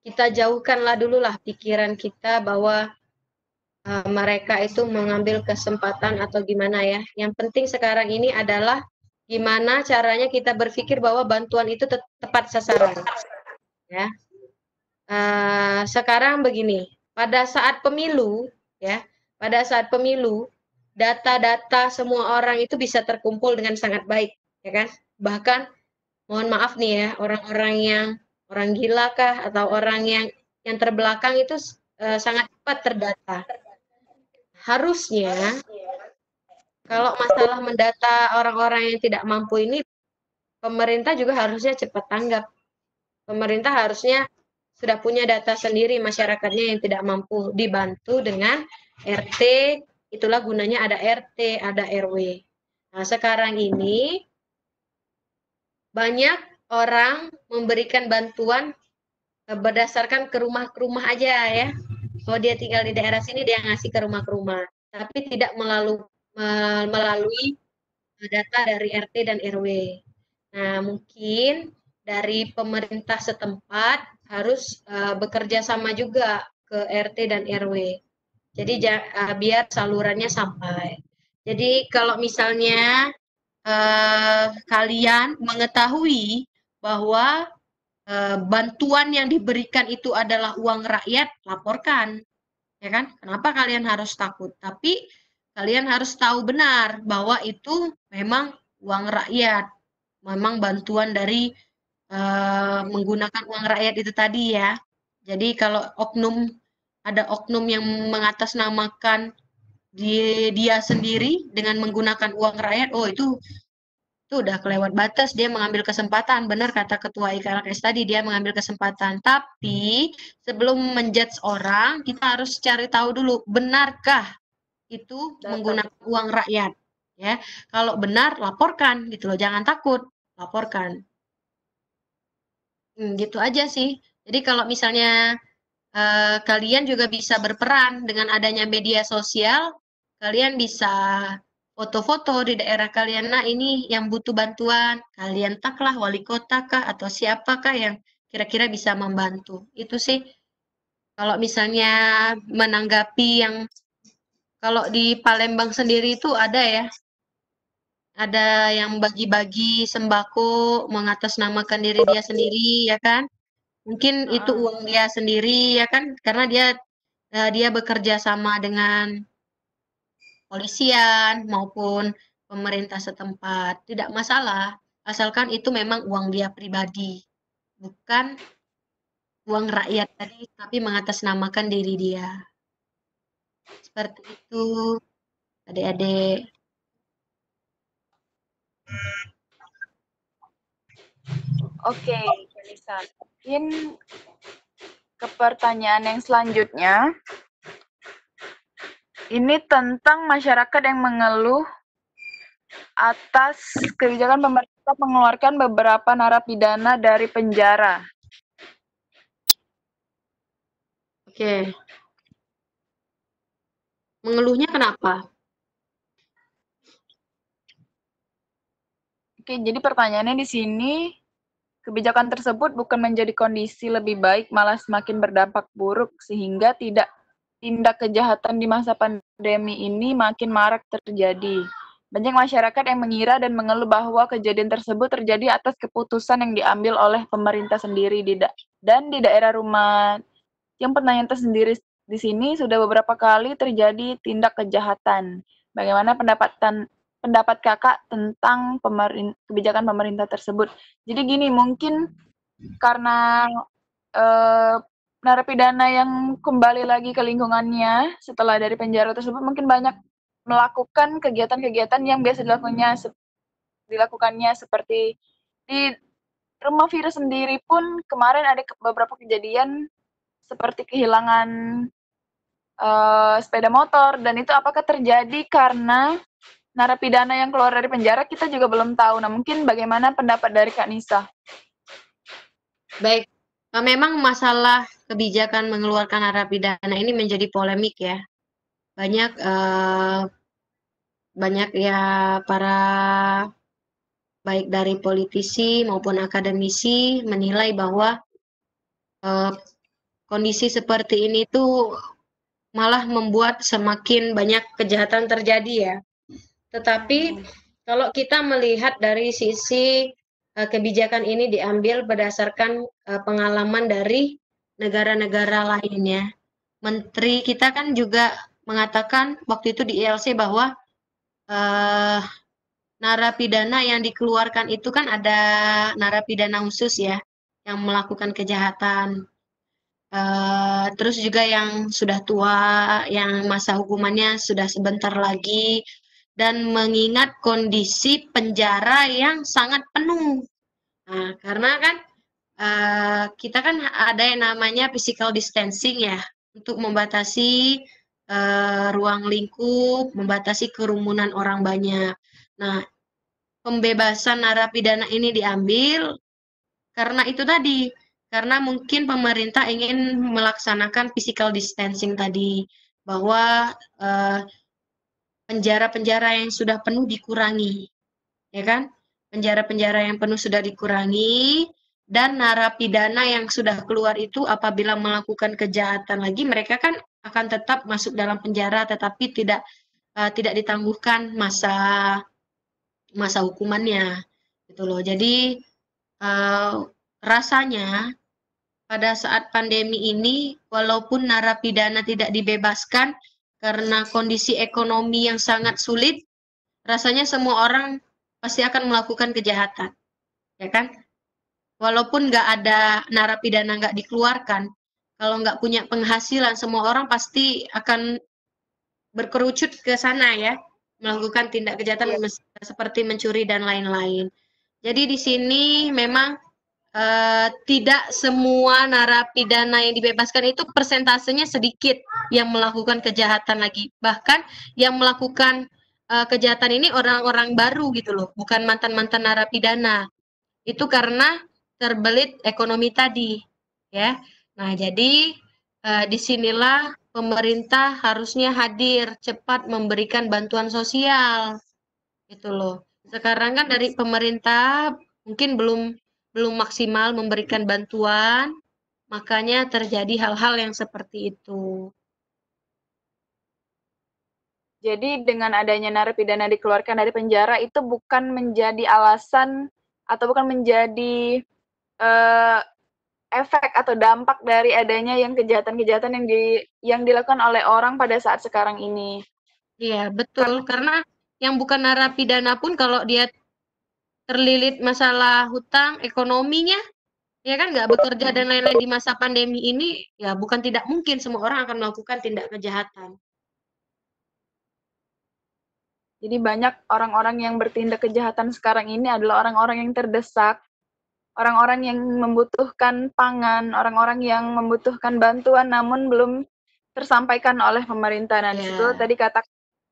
kita jauhkanlah dulu lah pikiran kita bahwa mereka itu mengambil kesempatan atau gimana ya. Yang penting sekarang ini adalah gimana caranya kita berpikir bahwa bantuan itu tepat sasaran. Ya. Sekarang begini, pada saat pemilu, ya, pada saat pemilu, data-data semua orang itu bisa terkumpul dengan sangat baik, ya kan? Bahkan, mohon maaf nih ya, orang-orang yang orang gila kah atau orang yang terbelakang itu sangat cepat terdata. Harusnya kalau masalah mendata orang-orang yang tidak mampu ini pemerintah juga harusnya cepat tanggap. Pemerintah harusnya sudah punya data sendiri masyarakatnya yang tidak mampu, dibantu dengan RT, itulah gunanya ada RT, ada RW. Nah, sekarang ini banyak orang memberikan bantuan berdasarkan ke rumah aja ya. Kalau dia tinggal di daerah sini, dia ngasih ke rumah, tapi tidak melalui data dari RT dan RW. Nah, mungkin dari pemerintah setempat harus bekerja sama juga ke RT dan RW. Jadi biar salurannya sampai. Jadi kalau misalnya kalian mengetahui bahwa bantuan yang diberikan itu adalah uang rakyat, laporkan. Ya kan? Kenapa kalian harus takut? Tapi kalian harus tahu benar bahwa itu memang uang rakyat. Memang bantuan dari menggunakan uang rakyat itu tadi ya. Jadi kalau ada oknum yang mengatasnamakan dia sendiri dengan menggunakan uang rakyat, oh itu udah kelewat batas, dia mengambil kesempatan. Benar kata Ketua IKLKS tadi, dia mengambil kesempatan. Tapi sebelum menjudge orang, kita harus cari tahu dulu, benarkah itu menggunakan uang rakyat? Ya, kalau benar laporkan gitu loh, jangan takut, laporkan. Gitu aja sih. Jadi kalau misalnya kalian juga bisa berperan dengan adanya media sosial, kalian bisa foto-foto di daerah kalian. Nah, ini yang butuh bantuan, kalian taglah wali kota kah atau siapakah yang kira-kira bisa membantu. Itu sih. Kalau misalnya menanggapi yang kalau di Palembang sendiri itu ada ya. Ada yang bagi-bagi sembako mengatasnamakan diri dia sendiri ya kan? Mungkin itu uang dia sendiri ya kan? Karena dia bekerja sama dengan polisian maupun pemerintah setempat. Tidak masalah, asalkan itu memang uang dia pribadi, bukan uang rakyat tadi, tapi mengatasnamakan diri dia. Seperti itu, adik-adik. Oke, Kalisa. Mungkin ke pertanyaan yang selanjutnya. Ini tentang masyarakat yang mengeluh atas kebijakan pemerintah mengeluarkan beberapa narapidana dari penjara. Oke. Mengeluhnya kenapa? Oke, jadi pertanyaannya di sini, kebijakan tersebut bukan menjadi kondisi lebih baik, malah semakin berdampak buruk sehingga tindak kejahatan di masa pandemi ini makin marak terjadi. Banyak masyarakat yang mengira dan mengeluh bahwa kejadian tersebut terjadi atas keputusan yang diambil oleh pemerintah sendiri dan di daerah rumah. Yang pertanyaan tersendiri di sini sudah beberapa kali terjadi tindak kejahatan. Bagaimana pendapat kakak tentang kebijakan pemerintah tersebut? Jadi gini, mungkin karena narapidana yang kembali lagi ke lingkungannya setelah dari penjara tersebut mungkin banyak melakukan kegiatan-kegiatan yang biasa dilakukannya seperti di rumah virus sendiri pun kemarin ada beberapa kejadian seperti kehilangan sepeda motor, dan itu apakah terjadi karena narapidana yang keluar dari penjara, kita juga belum tahu. Nah, mungkin bagaimana pendapat dari Kak Nisa? Baik, memang masalah kebijakan mengeluarkan narapidana ini menjadi polemik ya. Banyak ya para baik dari politisi maupun akademisi menilai bahwa kondisi seperti ini tuh malah membuat semakin banyak kejahatan terjadi ya. Tetapi kalau kita melihat dari sisi kebijakan ini diambil berdasarkan pengalaman dari negara-negara lainnya. Menteri kita kan juga mengatakan waktu itu di ILC bahwa narapidana yang dikeluarkan itu kan ada narapidana khusus ya, yang melakukan kejahatan. Terus juga yang sudah tua, yang masa hukumannya sudah sebentar lagi, dan mengingat kondisi penjara yang sangat penuh Nah, karena kan kita kan ada yang namanya physical distancing ya, untuk membatasi ruang lingkup, membatasi kerumunan orang banyak. Nah, pembebasan narapidana ini diambil karena itu tadi, karena mungkin pemerintah ingin melaksanakan physical distancing tadi, bahwa penjara-penjara yang sudah penuh dikurangi, ya kan? Penjara-penjara yang penuh sudah dikurangi, dan narapidana yang sudah keluar itu apabila melakukan kejahatan lagi, mereka kan akan tetap masuk dalam penjara, tetapi tidak ditangguhkan masa hukumannya, gitu loh. Jadi rasanya pada saat pandemi ini, walaupun narapidana tidak dibebaskan karena kondisi ekonomi yang sangat sulit, rasanya semua orang pasti akan melakukan kejahatan, ya kan? Walaupun nggak ada narapidana nggak dikeluarkan, kalau nggak punya penghasilan, semua orang pasti akan berkerucut ke sana ya, melakukan tindak kejahatan seperti mencuri dan lain-lain. Jadi di sini memang tidak semua narapidana yang dibebaskan itu persentasenya sedikit yang melakukan kejahatan lagi. Bahkan yang melakukan kejahatan ini orang-orang baru gitu loh, bukan mantan-mantan narapidana. Itu karena terbelit ekonomi tadi, ya. Nah, jadi disinilah pemerintah harusnya hadir cepat memberikan bantuan sosial, gitu loh. Sekarang kan dari pemerintah mungkin belum maksimal memberikan bantuan, makanya terjadi hal-hal yang seperti itu. Jadi dengan adanya narapidana dikeluarkan dari penjara itu bukan menjadi alasan atau bukan menjadi efek atau dampak dari adanya yang kejahatan-kejahatan yang dilakukan oleh orang pada saat sekarang ini. Iya, betul. Karena yang bukan narapidana pun kalau dia terlilit masalah hutang, ekonominya, ya kan nggak bekerja dan lain-lain di masa pandemi ini, ya bukan tidak mungkin semua orang akan melakukan tindak kejahatan. Jadi banyak orang-orang yang bertindak kejahatan sekarang ini adalah orang-orang yang terdesak, orang-orang yang membutuhkan pangan, orang-orang yang membutuhkan bantuan namun belum tersampaikan oleh pemerintah. Nah, di situ tadi kata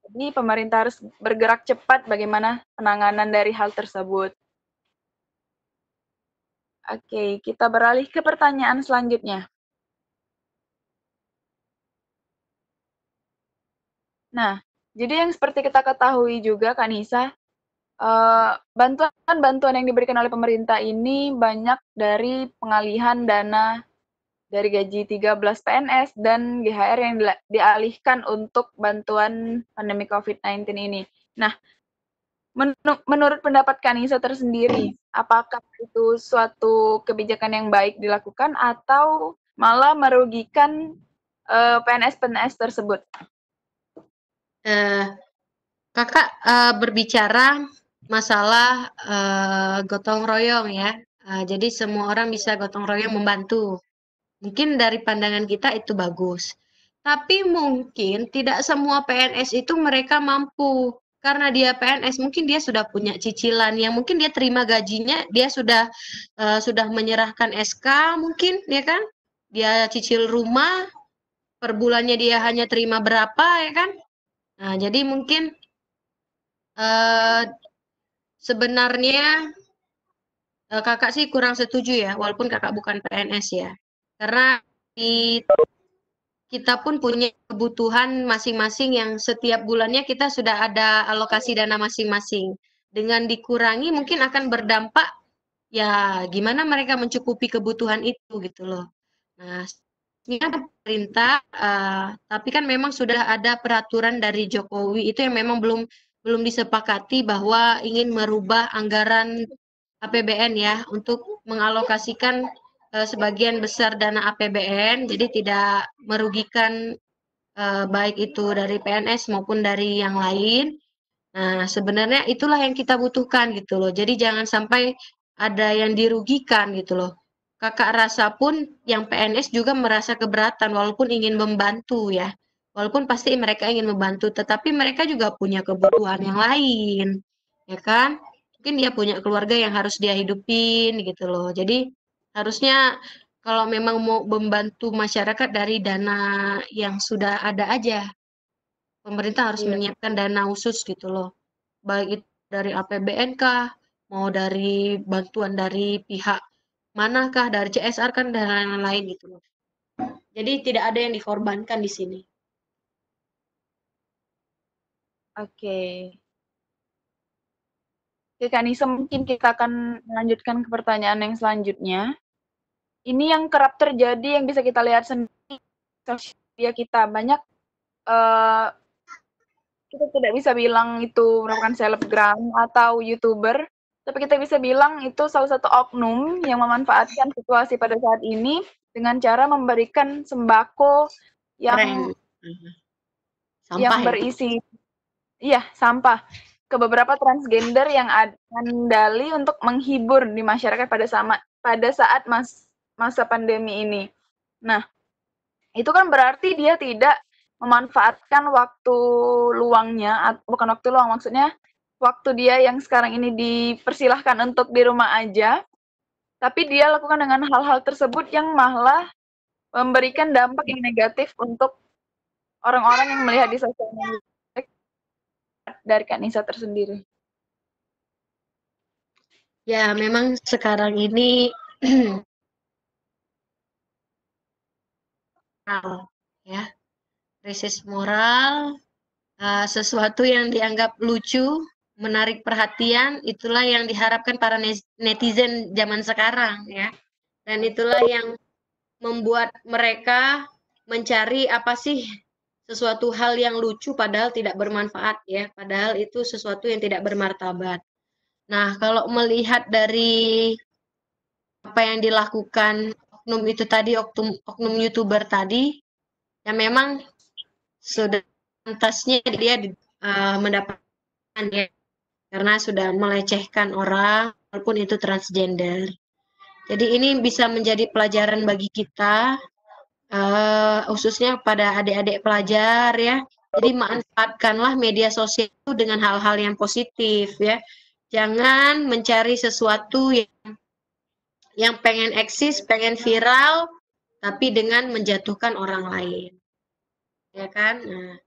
jadi pemerintah harus bergerak cepat bagaimana penanganan dari hal tersebut. Oke, kita beralih ke pertanyaan selanjutnya. Nah, jadi yang seperti kita ketahui juga, Kak Nisa, bantuan-bantuan yang diberikan oleh pemerintah ini banyak dari pengalihan dana dari gaji 13 PNS dan GHR yang dialihkan untuk bantuan pandemi COVID-19 ini. Nah, menurut pendapat Kanisa tersendiri, apakah itu suatu kebijakan yang baik dilakukan atau malah merugikan PNS-PNS tersebut? Kakak berbicara masalah gotong royong ya. Jadi semua orang bisa gotong royong membantu. Mungkin dari pandangan kita itu bagus. Tapi mungkin tidak semua PNS itu mereka mampu. Karena dia PNS, mungkin dia sudah punya cicilan yang mungkin dia terima gajinya, dia sudah menyerahkan SK mungkin, ya kan? Dia cicil rumah, per bulannya dia hanya terima berapa, ya kan? Nah, jadi mungkin sebenarnya kakak sih kurang setuju ya, walaupun kakak bukan PNS ya. Karena kita pun punya kebutuhan masing-masing yang setiap bulannya kita sudah ada alokasi dana masing-masing. Dengan dikurangi mungkin akan berdampak ya gimana mereka mencukupi kebutuhan itu gitu loh. Nah, ini kan pemerintah, tapi kan memang sudah ada peraturan dari Jokowi itu yang memang belum disepakati bahwa ingin merubah anggaran APBN ya untuk mengalokasikan sebagian besar dana APBN, jadi tidak merugikan baik itu dari PNS maupun dari yang lain. Nah, sebenarnya itulah yang kita butuhkan gitu loh. Jadi jangan sampai ada yang dirugikan gitu loh. Kakak rasa pun yang PNS juga merasa keberatan walaupun ingin membantu ya. Walaupun pasti mereka ingin membantu, tetapi mereka juga punya kebutuhan yang lain. Ya kan? mungkin dia punya keluarga yang harus dia hidupin gitu loh. Jadi harusnya kalau memang mau membantu masyarakat dari dana yang sudah ada aja, pemerintah harus Iya. menyiapkan dana khusus gitu loh. Baik itu dari APBN kah, mau dari bantuan dari pihak manakah, dari CSR kan dan lain-lain gitu loh. Jadi tidak ada yang dikorbankan di sini. Oke. Oke, Kak Nisa, mungkin kita akan melanjutkan ke pertanyaan yang selanjutnya. Ini yang kerap terjadi yang bisa kita lihat sendiri di sosial media kita. Banyak kita tidak bisa bilang itu merupakan selebgram atau YouTuber, tapi kita bisa bilang itu salah satu oknum yang memanfaatkan situasi pada saat ini dengan cara memberikan sembako yang Sampah ya. berisi sampah ke beberapa transgender yang ada dalih untuk menghibur di masyarakat pada saat masa pandemi ini. Nah, itu kan berarti dia tidak memanfaatkan waktu luangnya, bukan waktu luang, maksudnya waktu dia yang sekarang ini dipersilahkan untuk di rumah aja, tapi dia lakukan dengan hal-hal tersebut yang malah memberikan dampak yang negatif untuk orang-orang yang melihat di sosial media dari Kak Nisa tersendiri. Ya, memang sekarang ini ya, krisis moral, sesuatu yang dianggap lucu, menarik perhatian, itulah yang diharapkan para netizen zaman sekarang ya. Dan itulah yang membuat mereka mencari apa sih sesuatu hal yang lucu padahal tidak bermanfaat ya, padahal itu sesuatu yang tidak bermartabat. Nah, kalau melihat dari apa yang dilakukan oknum itu tadi, oknum YouTuber tadi, ya memang sudah pantasnya dia mendapatkan ya, karena sudah melecehkan orang walaupun itu transgender. Jadi ini bisa menjadi pelajaran bagi kita, khususnya pada adik-adik pelajar ya. Jadi manfaatkanlah media sosial itu dengan hal-hal yang positif ya. Jangan mencari sesuatu yang pengen eksis, pengen viral, tapi dengan menjatuhkan orang lain. Ya kan? Nah,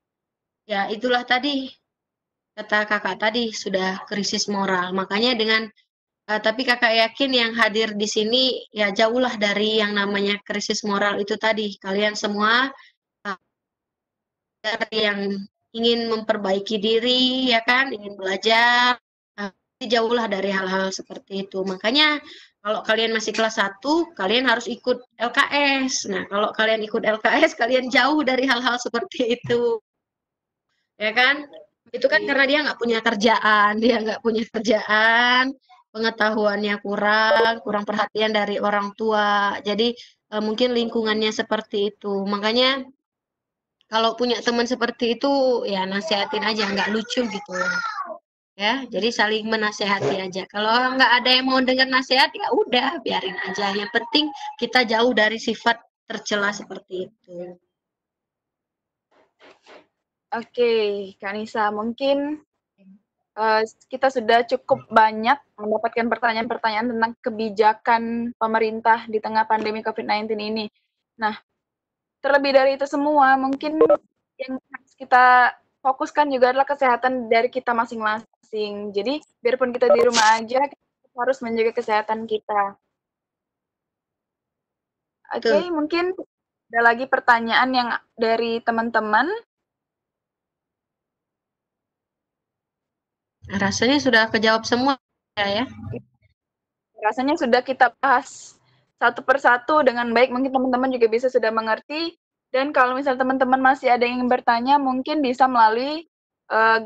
ya itulah tadi, kata kakak tadi, sudah krisis moral. Makanya tapi kakak yakin yang hadir di sini, ya jauhlah dari yang namanya krisis moral itu tadi. Kalian semua yang ingin memperbaiki diri, ya kan, ingin belajar, jauhlah dari hal-hal seperti itu. Makanya kalau kalian masih kelas 1, kalian harus ikut LKS. Nah, kalau kalian ikut LKS, kalian jauh dari hal-hal seperti itu. Ya kan? Itu kan karena dia nggak punya kerjaan, pengetahuannya kurang perhatian dari orang tua. Jadi mungkin lingkungannya seperti itu. Makanya kalau punya teman seperti itu, ya nasihatin aja, nggak lucu gitu. Ya, jadi saling menasehati aja. Kalau nggak ada yang mau dengar nasihat, ya udah biarin aja. Yang penting kita jauh dari sifat tercela seperti itu. Oke, Kak Nisa, mungkin kita sudah cukup banyak mendapatkan pertanyaan-pertanyaan tentang kebijakan pemerintah di tengah pandemi COVID-19 ini. Nah, terlebih dari itu semua, mungkin yang harus kita fokuskan juga adalah kesehatan dari kita masing-masing. Jadi, biarpun kita di rumah aja, kita harus menjaga kesehatan kita. Oke, mungkin ada lagi pertanyaan yang dari teman-teman. Rasanya sudah kejawab semua ya. Rasanya sudah kita bahas satu persatu dengan baik. Mungkin teman-teman juga bisa sudah mengerti. Dan kalau misalnya teman-teman masih ada yang ingin bertanya, mungkin bisa melalui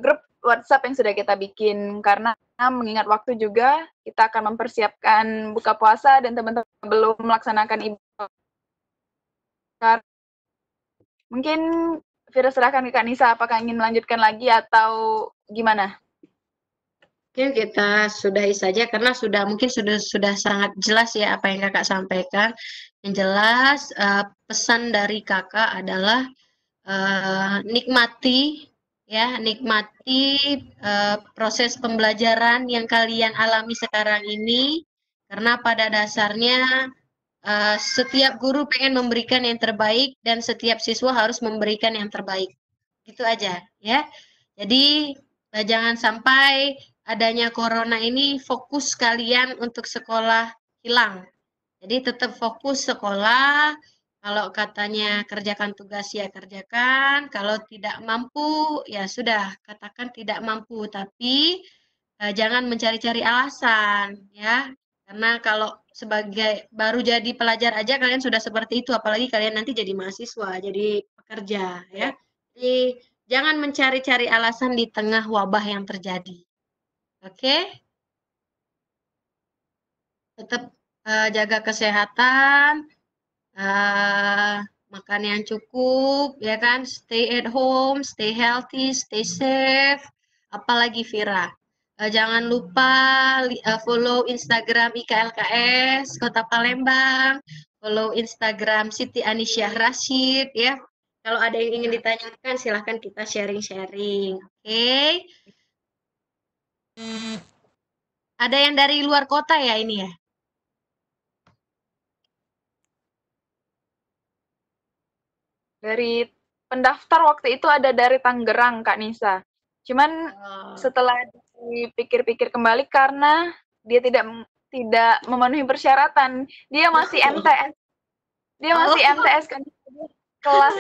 grup WhatsApp yang sudah kita bikin. Karena mengingat waktu juga, kita akan mempersiapkan buka puasa dan teman-teman belum melaksanakan ibadah. Mungkin Fira serahkan ke Kak Nisa, apakah ingin melanjutkan lagi atau gimana? Mungkin kita sudahi saja karena mungkin sudah sangat jelas ya apa yang kakak sampaikan. Yang jelas pesan dari kakak adalah nikmati ya, nikmati proses pembelajaran yang kalian alami sekarang ini, karena pada dasarnya setiap guru pengen memberikan yang terbaik dan setiap siswa harus memberikan yang terbaik. Gitu aja, ya. Jadi jangan sampai adanya corona ini fokus kalian untuk sekolah hilang. Jadi tetap fokus sekolah. Kalau katanya kerjakan tugas ya kerjakan. Kalau tidak mampu ya sudah katakan tidak mampu. Tapi jangan mencari-cari alasan ya. Karena kalau sebagai baru jadi pelajar aja kalian sudah seperti itu, apalagi kalian nanti jadi mahasiswa, jadi pekerja ya. Jadi jangan mencari-cari alasan di tengah wabah yang terjadi. Oke? Tetap jaga kesehatan, makan yang cukup, ya kan? Stay at home, stay healthy, stay safe. Apalagi Vira. Jangan lupa follow Instagram IKLKS Kota Palembang, follow Instagram Siti Anisyah Rashid ya. Kalau ada yang ingin ditanyakan silahkan kita sharing-sharing. Oke. Ada yang dari luar kota ya ini ya? Dari pendaftar waktu itu ada dari Tangerang, Kak Nisa. Cuman setelah dipikir-pikir kembali karena dia tidak memenuhi persyaratan, dia masih MTS. Dia masih MTS kan kelas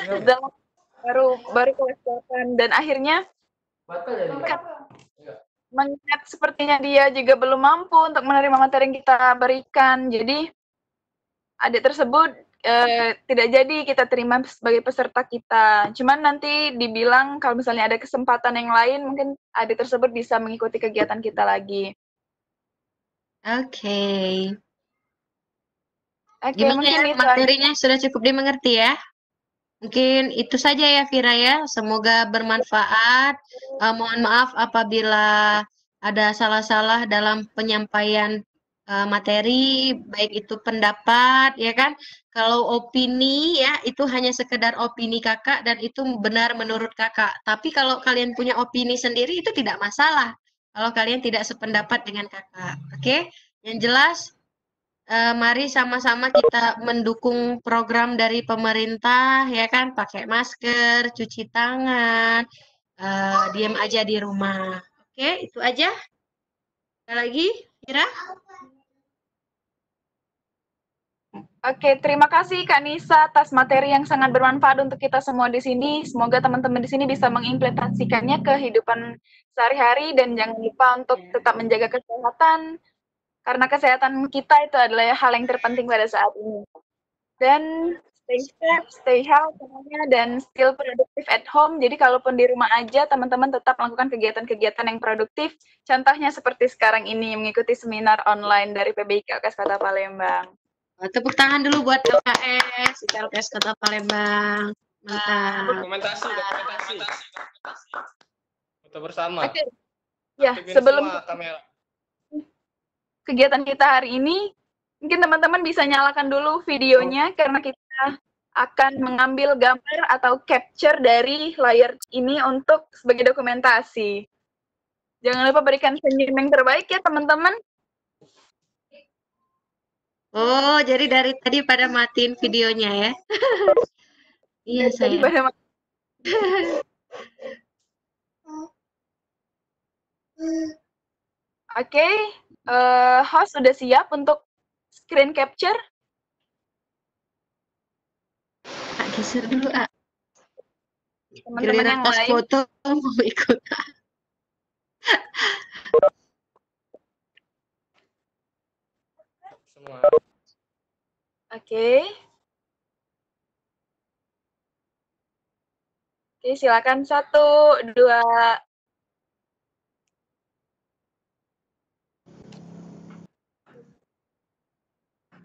baru kelas 8 dan akhirnya mengingat sepertinya dia juga belum mampu untuk menerima materi yang kita berikan. Jadi adik tersebut tidak jadi kita terima sebagai peserta kita. Cuman nanti dibilang kalau misalnya ada kesempatan yang lain, mungkin adik tersebut bisa mengikuti kegiatan kita lagi. Oke. Oke, mungkin ya, itu materinya sudah cukup dimengerti ya? Mungkin itu saja ya Vira ya. Semoga bermanfaat. Mohon maaf apabila ada salah-salah dalam penyampaian materi, baik itu pendapat, ya kan? Kalau opini ya itu hanya sekedar opini kakak dan itu benar menurut kakak. Tapi kalau kalian punya opini sendiri itu tidak masalah. Kalau kalian tidak sependapat dengan kakak, oke? Yang jelas, mari sama-sama kita mendukung program dari pemerintah, ya kan? Pakai masker, cuci tangan, diam aja di rumah. Oke, itu aja. Ada lagi, Kira? Oke, terima kasih Kak Nisa atas materi yang sangat bermanfaat untuk kita semua di sini. Semoga teman-teman di sini bisa mengimplementasikannya ke kehidupan sehari-hari dan jangan lupa untuk tetap menjaga kesehatan karena kesehatan kita itu adalah hal yang terpenting pada saat ini. Dan stay safe, stay healthy semuanya dan still produktif at home. Jadi kalaupun di rumah aja teman-teman tetap melakukan kegiatan-kegiatan yang produktif. Contohnya seperti sekarang ini mengikuti seminar online dari PBIK LKS Kota Palembang. Tepuk tangan dulu buat LKS Kota Palembang. Mantap. Dokumentasi. Foto bersama. Oke. Ya, sebelum kegiatan kita hari ini, mungkin teman-teman bisa nyalakan dulu videonya karena kita akan mengambil gambar atau capture dari layar ini untuk sebagai dokumentasi. Jangan lupa berikan senyum yang terbaik ya teman-teman. Oh, jadi dari tadi pada matiin videonya ya? Iya, saya. Oke, host sudah siap untuk screen capture? Geser dulu, A. Teman-teman yang lain. Foto mau ikut. Semua. Oke. Oke, silakan 1, 2.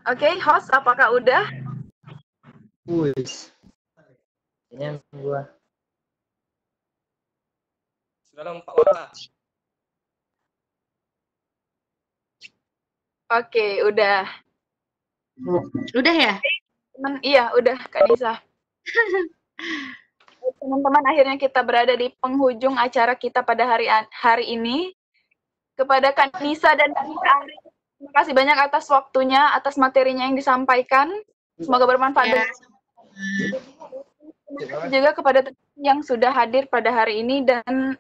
Oke, host apakah udah? Wis. Kayaknya gua. Sudah 4 warna. Oke, udah. Udah ya? Iya, udah Kak Nisa. Oke, teman-teman, akhirnya kita berada di penghujung acara kita pada hari ini. Kepada Kak Nisa dan Kak Ari, terima kasih banyak atas waktunya, atas materinya yang disampaikan. Semoga bermanfaat. Ya. Terima kasih juga kepada yang sudah hadir pada hari ini, dan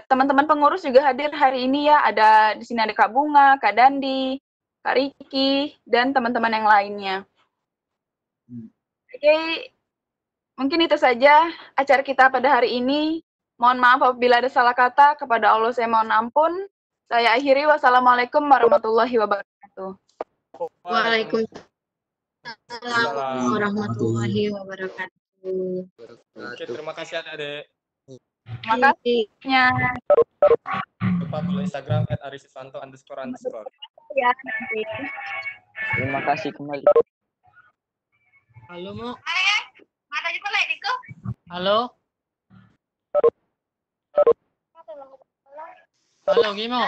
teman-teman pengurus juga hadir hari ini ya. Ada di sini ada Kak Bunga, Kak Dandi, Kak Riki, dan teman-teman yang lainnya. Oke, mungkin itu saja acara kita pada hari ini. Mohon maaf apabila ada salah kata. Kepada Allah saya mohon ampun. Saya akhiri. Wassalamualaikum warahmatullahi wabarakatuh. Waalaikumsalam warahmatullahi wabarakatuh. Oke, terima kasih adik-adik. Terima kasihnya. Lupa follow Instagram @arisifanto__. Ya, nanti. Terima kasih kembali. Halo, Mo. Halo. Halo, Gimo.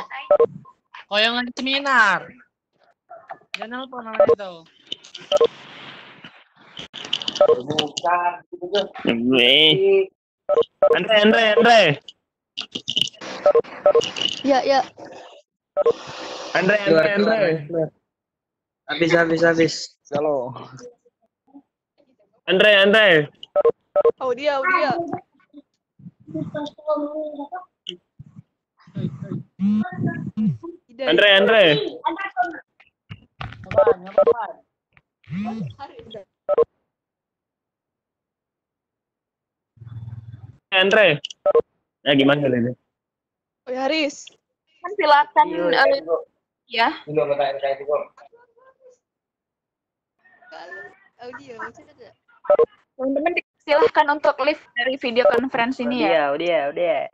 Koyangan seminar. Jangan lupa namanya itu. Andre. Ya. Andre. Habis. Halo. Andre. Audia. Andre. Andre. Ya gimana ini? Oh ya, Haris. Silakan ya. Audio. Teman-teman silahkan untuk live dari video conference ini ya. Udah.